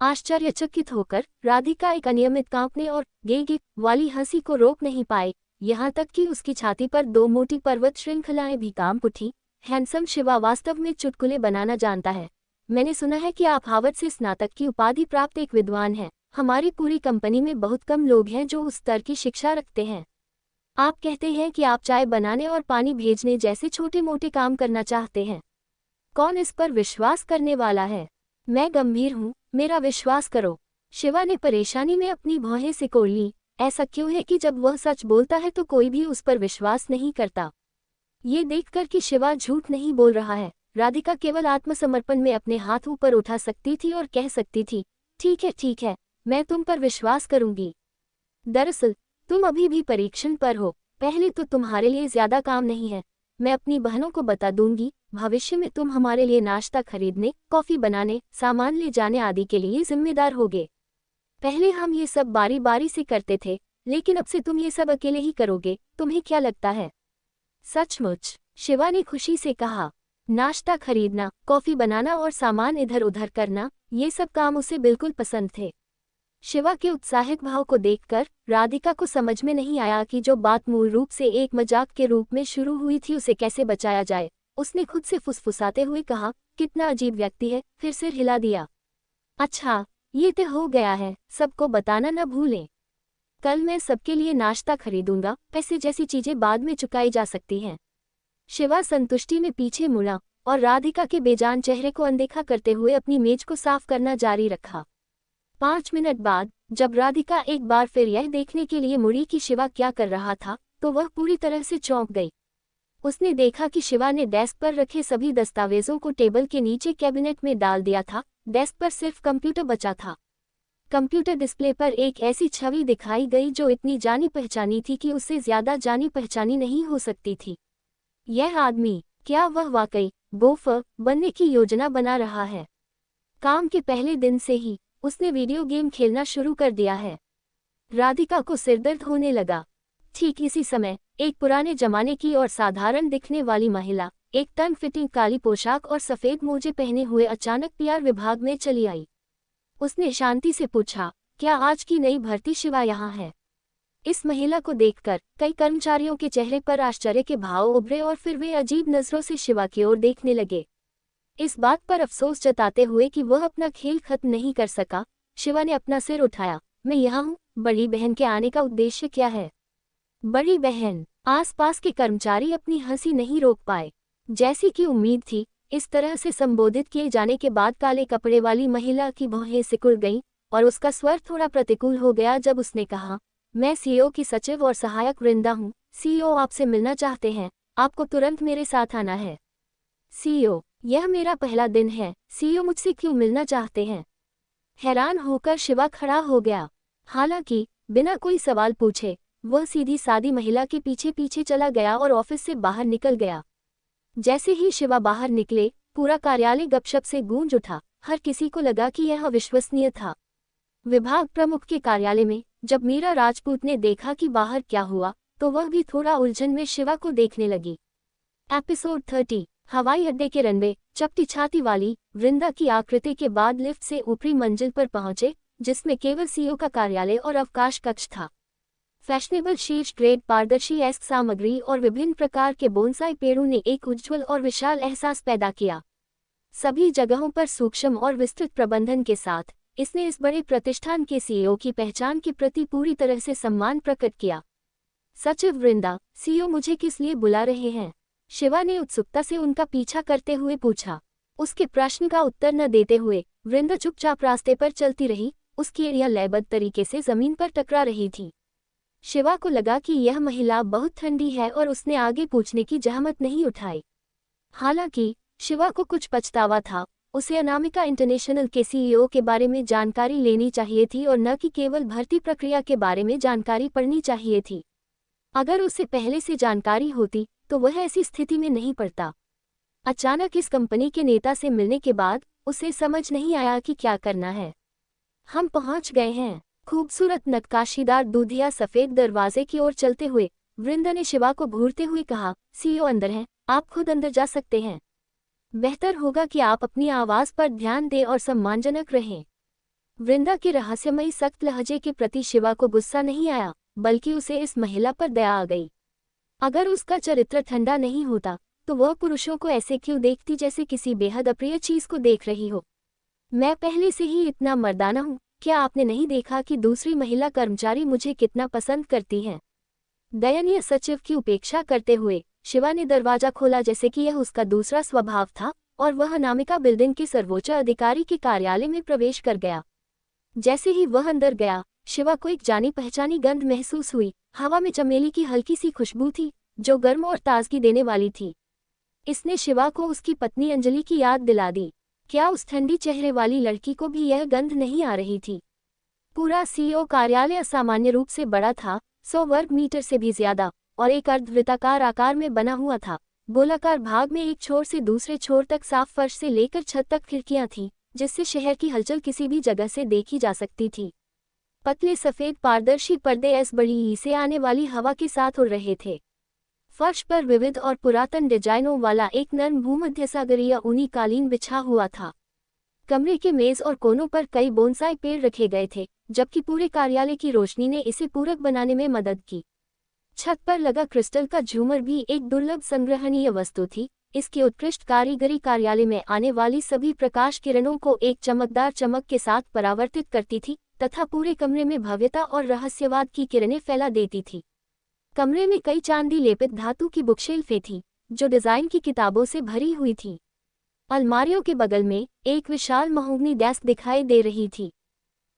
आश्चर्यचकित होकर राधिका एक अनियमित कांपने और गे वाली हंसी को रोक नहीं पाई, यहाँ तक कि उसकी छाती पर 2 मोटी पर्वत श्रृंखलाएं भी कांप उठी। हैंडसम शिवा वास्तव में चुटकुले बनाना जानता है। मैंने सुना है कि आप हार्वर्ड से स्नातक की उपाधि प्राप्त एक विद्वान हैं। हमारी पूरी कंपनी में बहुत कम लोग हैं जो उस स्तर की शिक्षा रखते हैं। आप कहते हैं कि आप चाय बनाने और पानी भेजने जैसे छोटे मोटे काम करना चाहते हैं। कौन इस पर विश्वास करने वाला है? मैं गंभीर हूँ, मेरा विश्वास करो। शिवा ने परेशानी में अपनी भौहें सिकोड़ ली। ऐसा क्यों है कि जब वह सच बोलता है तो कोई भी उस पर विश्वास नहीं करता? ये देखकर कि शिवा झूठ नहीं बोल रहा है, राधिका केवल आत्मसमर्पण में अपने हाथ ऊपर उठा सकती थी और कह सकती थी, ठीक है, मैं तुम पर विश्वास करूंगी। दरअसल तुम अभी भी परीक्षण पर हो। पहले तो तुम्हारे लिए ज्यादा काम नहीं है। मैं अपनी बहनों को बता दूंगी, भविष्य में तुम हमारे लिए नाश्ता खरीदने, कॉफी बनाने, सामान ले जाने आदि के लिए जिम्मेदार होगे। पहले हम ये सब बारी बारी से करते थे, लेकिन अब से तुम ये सब अकेले ही करोगे। तुम्हें क्या लगता है? सचमुच? शिवा ने खुशी से कहा। नाश्ता खरीदना, कॉफी बनाना और सामान इधर उधर करना, ये सब काम उसे बिल्कुल पसंद थे। शिवा के उत्साहित भाव को देखकर राधिका को समझ में नहीं आया कि जो बात मूल रूप से एक मजाक के रूप में शुरू हुई थी उसे कैसे बचाया जाए। उसने खुद से फुसफुसाते हुए कहा, कितना अजीब व्यक्ति है, फिर सिर हिला दिया। अच्छा, ये तो हो गया है, सबको बताना न भूलें। कल मैं सबके लिए नाश्ता खरीदूंगा, पैसे जैसी चीजें बाद में चुकाई जा सकती हैं। शिवा संतुष्टि में पीछे मुड़ा और राधिका के बेजान चेहरे को अनदेखा करते हुए अपनी मेज को साफ करना जारी रखा। 5 मिनट बाद जब राधिका एक बार फिर यह देखने के लिए मुड़ी कि शिवा क्या कर रहा था, तो वह पूरी तरह से चौंक गई। उसने देखा कि शिवा ने डेस्क पर रखे सभी दस्तावेजों को टेबल के नीचे कैबिनेट में डाल दिया था। डेस्क पर सिर्फ कंप्यूटर बचा था। कंप्यूटर डिस्प्ले पर एक ऐसी छवि दिखाई गई जो इतनी जानी पहचानी थी कि उससे ज्यादा जानी पहचानी नहीं हो सकती थी। यह आदमी, क्या वह वाकई गोफर बनने की योजना बना रहा है? काम के पहले दिन से ही उसने वीडियो गेम खेलना शुरू कर दिया है। राधिका को सिरदर्द होने लगा। ठीक इसी समय एक पुराने जमाने की और साधारण दिखने वाली महिला, एक टर्न फिटिंग काली पोशाक और सफेद मोजे पहने हुए अचानक पीआर विभाग में चली आई। उसने शांति से पूछा, क्या आज की नई भर्ती शिवा यहाँ है? इस महिला को देखकर कई कर्मचारियों के चेहरे पर आश्चर्य के भाव उभरे और फिर वे अजीब नजरों से शिवा की ओर देखने लगे। इस बात पर अफसोस जताते हुए कि वह अपना खेल खत्म नहीं कर सका, शिवा ने अपना सिर उठाया। मैं यहाँ हूँ। बड़ी बहन के आने का उद्देश्य क्या है? बड़ी बहन? आसपास के कर्मचारी अपनी हंसी नहीं रोक पाए। जैसी कि उम्मीद थी, इस तरह से संबोधित किए जाने के बाद काले कपड़े वाली महिला की भौहें सिकुड़ गईं और उसका स्वर थोड़ा प्रतिकूल हो गया जब उसने कहा, मैं सीईओ की सचिव और सहायक वृंदा हूँ। सीईओ आपसे मिलना चाहते हैं। आपको तुरंत मेरे साथ आना है। सीईओ, यह मेरा पहला दिन है। सीईओ मुझसे क्यों मिलना चाहते हैं? हैरान होकर शिवा खड़ा हो गया। हालांकि बिना कोई सवाल पूछे वह सीधी सादी महिला के पीछे पीछे चला गया और ऑफिस से बाहर निकल गया। जैसे ही शिवा बाहर निकले, पूरा कार्यालय गपशप से गूंज उठा। हर किसी को लगा कि यह अविश्वसनीय था। विभाग प्रमुख के कार्यालय में जब मीरा राजपूत ने देखा कि बाहर क्या हुआ, तो वह भी थोड़ा उलझन में शिवा को देखने लगी। एपिसोड 30। हवाई अड्डे के रनवे। चपटी छाती वाली वृंदा की आकृति के बाद लिफ्ट से ऊपरी मंजिल पर पहुंचे, जिसमें केवल सीईओ का कार्यालय और अवकाश कक्ष था। फैशनेबल शीर्ष ग्रेड पारदर्शी एस्क सामग्री और विभिन्न प्रकार के बोनसाई पेड़ों ने एक उज्ज्वल और विशाल एहसास पैदा किया। सभी जगहों पर सूक्ष्म और विस्तृत प्रबंधन के साथ इसने इस बड़े प्रतिष्ठान के सीईओ की पहचान के प्रति पूरी तरह से सम्मान प्रकट किया। सचिव वृंदा, सीईओ मुझे किस लिए बुला रहे हैं? शिवा ने उत्सुकता से उनका पीछा करते हुए पूछा। उसके प्रश्न का उत्तर न देते हुए वृंदा चुपचाप रास्ते पर चलती रही। उसकी एड़ियां लयबद्ध तरीके से जमीन पर टकरा रही थी। शिवा को लगा कि यह महिला बहुत ठंडी है और उसने आगे पूछने की जहमत नहीं उठाई। हालांकि शिवा को कुछ पछतावा था। उसे अनामिका इंटरनेशनल के सीईओ के बारे में जानकारी लेनी चाहिए थी और न कि केवल भर्ती प्रक्रिया के बारे में जानकारी पढ़नी चाहिए थी। अगर उसे पहले से जानकारी होती तो वह ऐसी स्थिति में नहीं पड़ता। अचानक इस कंपनी के नेता से मिलने के बाद उसे समझ नहीं आया कि क्या करना है। हम पहुंच गए हैं। खूबसूरत नक्काशीदार दूधिया सफेद दरवाजे की ओर चलते हुए वृंदा ने शिवा को घूरते हुए कहा, सीईओ अंदर हैं, आप खुद अंदर जा सकते हैं। बेहतर होगा कि आप अपनी आवाज पर ध्यान दें और सम्मानजनक रहें। वृंदा के रहस्यमयी सख्त लहजे के प्रति शिवा को गुस्सा नहीं आया, बल्कि उसे इस महिला पर दया आ गई। अगर उसका चरित्र ठंडा नहीं होता तो वह पुरुषों को ऐसे क्यों देखती जैसे किसी बेहद अप्रिय चीज को देख रही हो। मैं पहले से ही इतना मर्दाना हूँ, क्या आपने नहीं देखा कि दूसरी महिला कर्मचारी मुझे कितना पसंद करती हैं? दयनीय सचिव की उपेक्षा करते हुए शिवा ने दरवाजा खोला जैसे कि यह उसका दूसरा स्वभाव था और वह अनामिका बिल्डिंग के सर्वोच्च अधिकारी के कार्यालय में प्रवेश कर गया। जैसे ही वह अंदर गया, शिवा को एक जानी पहचानी गंध महसूस हुई। हवा में चमेली की हल्की सी खुशबू थी जो गर्म और ताजगी देने वाली थी। इसने शिवा को उसकी पत्नी अंजलि की याद दिला दी। क्या उस ठंडी चेहरे वाली लड़की को भी यह गंध नहीं आ रही थी? पूरा सीईओ कार्यालय असामान्य रूप से बड़ा था, 100 वर्ग मीटर से भी ज्यादा, और एक अर्धवृत्ताकार आकार में बना हुआ था। गोलाकार भाग में एक छोर से दूसरे छोर तक साफ फर्श से लेकर छत तक खिड़कियां थीं, जिससे शहर की हलचल किसी भी जगह से देखी जा सकती थी। पतले सफेद पारदर्शी पर्दे इस बड़ी से आने वाली हवा के साथ उड़ रहे थे। फर्श पर विविध और पुरातन डिजाइनों वाला एक नर्म भूमध्यसागरीय ऊनी कालीन बिछा हुआ था। कमरे के मेज और कोनों पर कई बोनसाई पेड़ रखे गए थे, जबकि पूरे कार्यालय की रोशनी ने इसे पूरक बनाने में मदद की। छत पर लगा क्रिस्टल का झूमर भी एक दुर्लभ संग्रहणीय वस्तु थी। इसकी उत्कृष्ट कारीगरी कार्यालय में आने वाली सभी प्रकाश किरणों को एक चमकदार चमक के साथ परावर्तित करती थी तथा पूरे कमरे में भव्यता और रहस्यवाद की किरणें फैला देती थी। कमरे में कई चांदी लेपित धातु की बुकशेल्फें थीं, जो डिजाइन की किताबों से भरी हुई थीं। अलमारियों के बगल में एक विशाल महोगनी डेस्क दिखाई दे रही थी।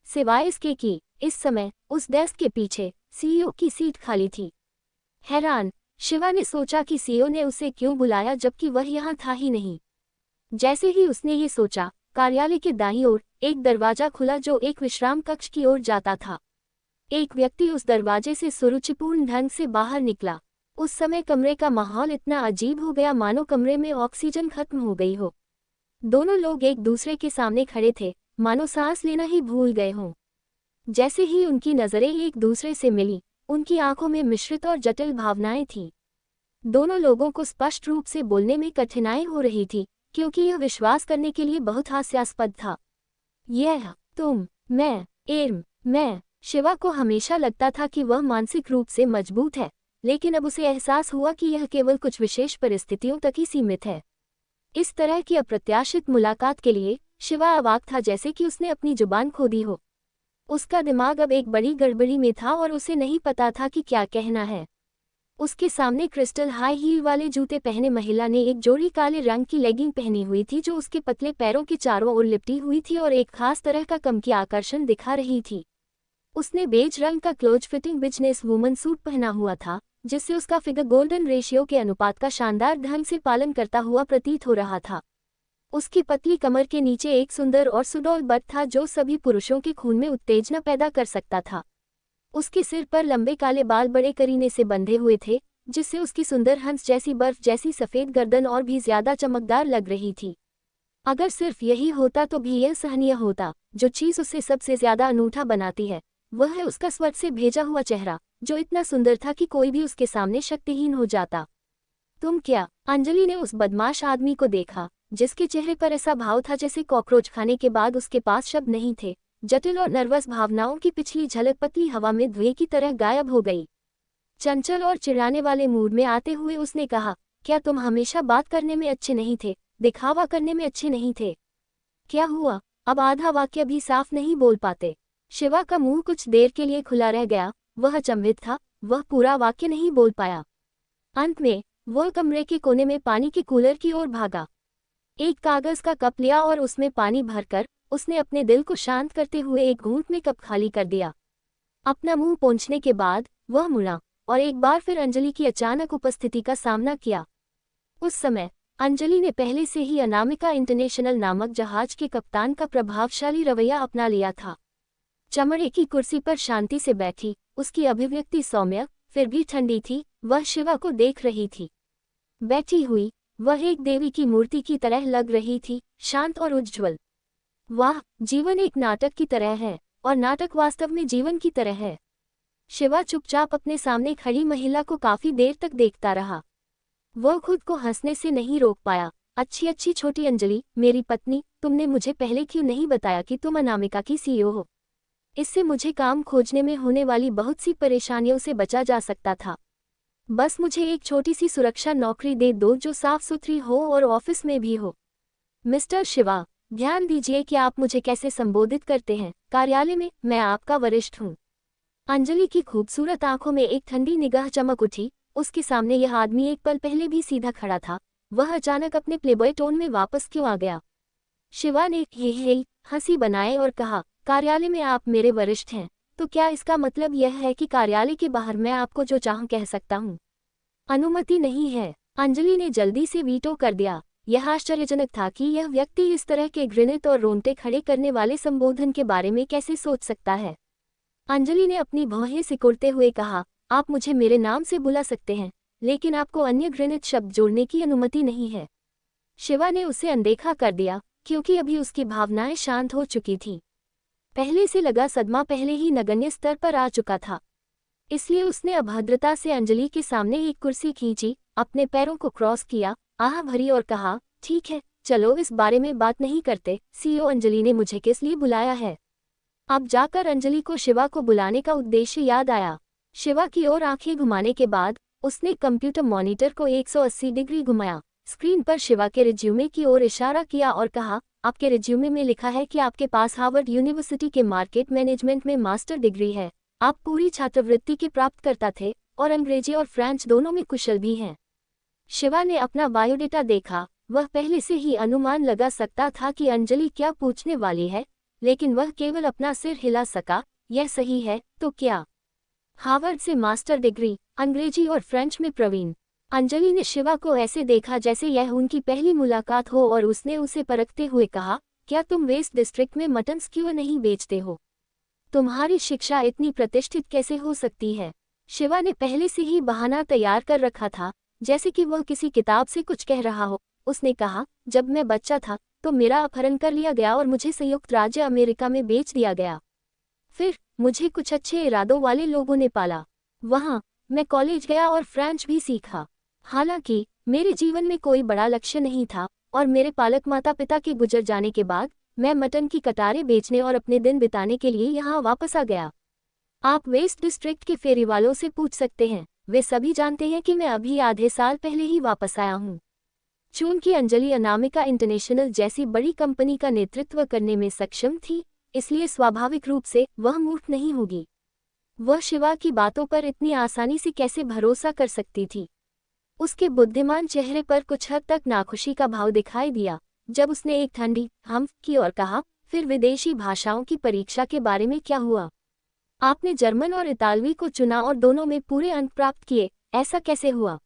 सिवाय इसके कि इस समय उस डेस्क के पीछे सीईओ की सीट खाली थी। हैरान, शिवा ने सोचा कि सीईओ ने उसे क्यों बुलाया जबकि वह यहाँ था ही नहीं। जैसे ही उसने ये सोचा, कार्यालय के दाईं ओर एक दरवाजा खुला जो एक विश्राम कक्ष की ओर जाता था। एक व्यक्ति उस दरवाजे से सुरुचिपूर्ण ढंग से बाहर निकला। उस समय कमरे का माहौल इतना अजीब हो गया मानो कमरे में ऑक्सीजन खत्म हो गई हो। दोनों लोग एक दूसरे के सामने खड़े थे, मानो सांस लेना ही भूल गए हों। जैसे ही उनकी नजरें एक दूसरे से मिली, उनकी आंखों में मिश्रित और जटिल भावनाएं थीं। दोनों लोगों को स्पष्ट रूप से बोलने में कठिनाई हो रही थी, क्योंकि यह विश्वास करने के लिए बहुत हास्यास्पद था। यह तुम, मैं। शिवा को हमेशा लगता था कि वह मानसिक रूप से मजबूत है, लेकिन अब उसे एहसास हुआ कि यह केवल कुछ विशेष परिस्थितियों तक ही सीमित है। इस तरह की अप्रत्याशित मुलाकात के लिए शिवा अवाक था, जैसे कि उसने अपनी जुबान खो दी हो। उसका दिमाग अब एक बड़ी गड़बड़ी में था और उसे नहीं पता था कि क्या कहना है। उसके सामने क्रिस्टल हाई हील वाले जूते पहने महिला ने एक जोड़ी काले रंग की लेगिंग पहनी हुई थी जो उसके पतले पैरों के चारों ओर लिपटी हुई थी और एक खास तरह का कमकी आकर्षण दिखा रही थी। उसने बेज रंग का close fitting business woman suit पहना हुआ था, जिससे उसका फिगर गोल्डन रेशियो के अनुपात का शानदार ढंग से पालन करता हुआ प्रतीत हो रहा था। उसकी पतली कमर के नीचे एक सुंदर और सुडौल बट था जो सभी पुरुषों के खून में उत्तेजना पैदा कर सकता था। उसके सिर पर लंबे काले बाल बड़े करीने से बंधे हुए थे, जिससे उसकी सुंदर हंस जैसी बर्फ जैसी सफेद गर्दन और भी ज्यादा चमकदार लग रही थी। अगर सिर्फ यही होता तो भी यह सहनीय होता। जो चीज उसे सबसे ज्यादा अनूठा बनाती है वह है उसका स्वर्ग से भेजा हुआ चेहरा, जो इतना सुंदर था कि कोई भी उसके सामने शक्तिहीन हो जाता। तुम क्या? अंजलि ने उस बदमाश आदमी को देखा, जिसके चेहरे पर ऐसा भाव था जैसे कॉकरोच खाने के बाद उसके पास शब्द नहीं थे। जटिल और नर्वस भावनाओं की पिछली झलक पतली हवा में धुएं की तरह गायब हो गई। चंचल और चिढ़ाने वाले मूड में आते हुए उसने कहा, क्या तुम हमेशा बात करने में अच्छे नहीं थे, दिखावा करने में अच्छे नहीं थे? क्या हुआ? अब आधा वाक्य भी साफ नहीं बोल पाते। शिवा का मुंह कुछ देर के लिए खुला रह गया। वह अचंभित था, वह पूरा वाक्य नहीं बोल पाया। अंत में वह कमरे के कोने में पानी के कूलर की ओर भागा। एक कागज का कप लिया और उसमें पानी भरकर उसने अपने दिल को शांत करते हुए एक घूंट में कप खाली कर दिया। अपना मुंह पोंछने के बाद वह मुड़ा और एक बार फिर अंजलि की अचानक उपस्थिति का सामना किया। उस समय अंजलि ने पहले से ही अनामिका इंटरनेशनल नामक जहाज के कप्तान का प्रभावशाली रवैया अपना लिया था। चमड़े की कुर्सी पर शांति से बैठी, उसकी अभिव्यक्ति सौम्य फिर भी ठंडी थी। वह शिवा को देख रही थी। बैठी हुई वह एक देवी की मूर्ति की तरह लग रही थी, शांत और उज्ज्वल। वाह, जीवन एक नाटक की तरह है, और नाटक वास्तव में जीवन की तरह है। शिवा चुपचाप अपने सामने खड़ी महिला को काफी देर तक देखता रहा। वह खुद को हंसने से नहीं रोक पाया। अच्छी अच्छी छोटी अंजलि, मेरी पत्नी, तुमने मुझे पहले क्यों नहीं बताया कि तुम अनामिका की सीईओ हो? इससे मुझे काम खोजने में होने वाली बहुत सी परेशानियों से बचा जा सकता था। बस मुझे एक छोटी सी सुरक्षा नौकरी दे दो जो साफ सुथरी हो और ऑफिस में भी हो। मिस्टर शिवा, ध्यान दीजिए कि आप मुझे कैसे संबोधित करते हैं। कार्यालय में मैं आपका वरिष्ठ हूँ। अंजलि की खूबसूरत आंखों में एक ठंडी निगाह चमक उठी। उसके सामने यह आदमी एक पल पहले भी सीधा खड़ा था, वह अचानक अपने प्लेबॉय टोन में वापस क्यों आ गया? शिवा ने ये हंसी बनाए और कहा, कार्यालय में आप मेरे वरिष्ठ हैं, तो क्या इसका मतलब यह है कि कार्यालय के बाहर मैं आपको जो चाहूं कह सकता हूं? अनुमति नहीं है। अंजलि ने जल्दी से वीटो कर दिया। यह आश्चर्यजनक था कि यह व्यक्ति इस तरह के घृणित और रोंगटे खड़े करने वाले संबोधन के बारे में कैसे सोच सकता है। अंजलि ने अपनी भौहें सिकुड़ते हुए कहा, आप मुझे मेरे नाम से बुला सकते हैं, लेकिन आपको अन्य घृणित शब्द जोड़ने की अनुमति नहीं है। शिवा ने उसे अनदेखा कर दिया, क्योंकि अभी उसकी भावनाएं शांत हो चुकी थीं। पहले से लगा सदमा पहले ही नगण्य स्तर पर आ चुका था। इसलिए उसने अभद्रता से अंजलि के सामने एक कुर्सी खींची, अपने पैरों को क्रॉस किया, आह भरी और कहा, ठीक है, चलो इस बारे में बात नहीं करते। सीईओ, अंजलि ने मुझे किस लिए बुलाया है? अब जाकर अंजलि को शिवा को बुलाने का उद्देश्य याद आया। शिवा की ओर आंखें घुमाने के बाद उसने कंप्यूटर मॉनिटर को 180 डिग्री घुमाया, स्क्रीन पर शिवा के रिज्यूमे की ओर इशारा किया और कहा, आपके रिज्यूमे में लिखा है कि आपके पास हार्वर्ड यूनिवर्सिटी के मार्केट मैनेजमेंट में मास्टर डिग्री है। आप पूरी छात्रवृत्ति के प्राप्तकर्ता थे और अंग्रेजी और फ्रेंच दोनों में कुशल भी हैं। शिवा ने अपना बायोडेटा देखा। वह पहले से ही अनुमान लगा सकता था कि अंजलि क्या पूछने वाली है, लेकिन वह केवल अपना सिर हिला सका। यह सही है तो क्या? हार्वर्ड से मास्टर डिग्री, अंग्रेजी और फ्रेंच में प्रवीण। अंजलि ने शिवा को ऐसे देखा जैसे यह उनकी पहली मुलाकात हो और उसने उसे परखते हुए कहा, क्या तुम वेस्ट डिस्ट्रिक्ट में मटन स्क्यू नहीं बेचते हो? तुम्हारी शिक्षा इतनी प्रतिष्ठित कैसे हो सकती है? शिवा ने पहले से ही बहाना तैयार कर रखा था, जैसे कि वह किसी किताब से कुछ कह रहा हो। उसने कहा, जब मैं बच्चा था तो मेरा अपहरण कर लिया गया और मुझे संयुक्त राज्य अमेरिका में बेच दिया गया। फिर मुझे कुछ अच्छे इरादों वाले लोगों ने पाला। वहाँ मैं कॉलेज गया और फ्रेंच भी सीखा। हालांकि मेरे जीवन में कोई बड़ा लक्ष्य नहीं था और मेरे पालक माता पिता के गुजर जाने के बाद मैं मटन की कटारें बेचने और अपने दिन बिताने के लिए यहाँ वापस आ गया। आप वेस्ट डिस्ट्रिक्ट के फेरी वालों से पूछ सकते हैं, वे सभी जानते हैं कि मैं अभी आधे साल पहले ही वापस आया हूँ। चूंकि अंजलि अनामिका इंटरनेशनल जैसी बड़ी कंपनी का नेतृत्व करने में सक्षम थी, इसलिए स्वाभाविक रूप से वह मूर्ख नहीं होगी। वह शिवा की बातों पर इतनी आसानी से कैसे भरोसा कर सकती थी? उसके बुद्धिमान चेहरे पर कुछ हद तक नाखुशी का भाव दिखाई दिया जब उसने एक ठंडी हम की और कहा, फिर विदेशी भाषाओं की परीक्षा के बारे में क्या हुआ? आपने जर्मन और इतालवी को चुना और दोनों में पूरे अंक प्राप्त किए, ऐसा कैसे हुआ?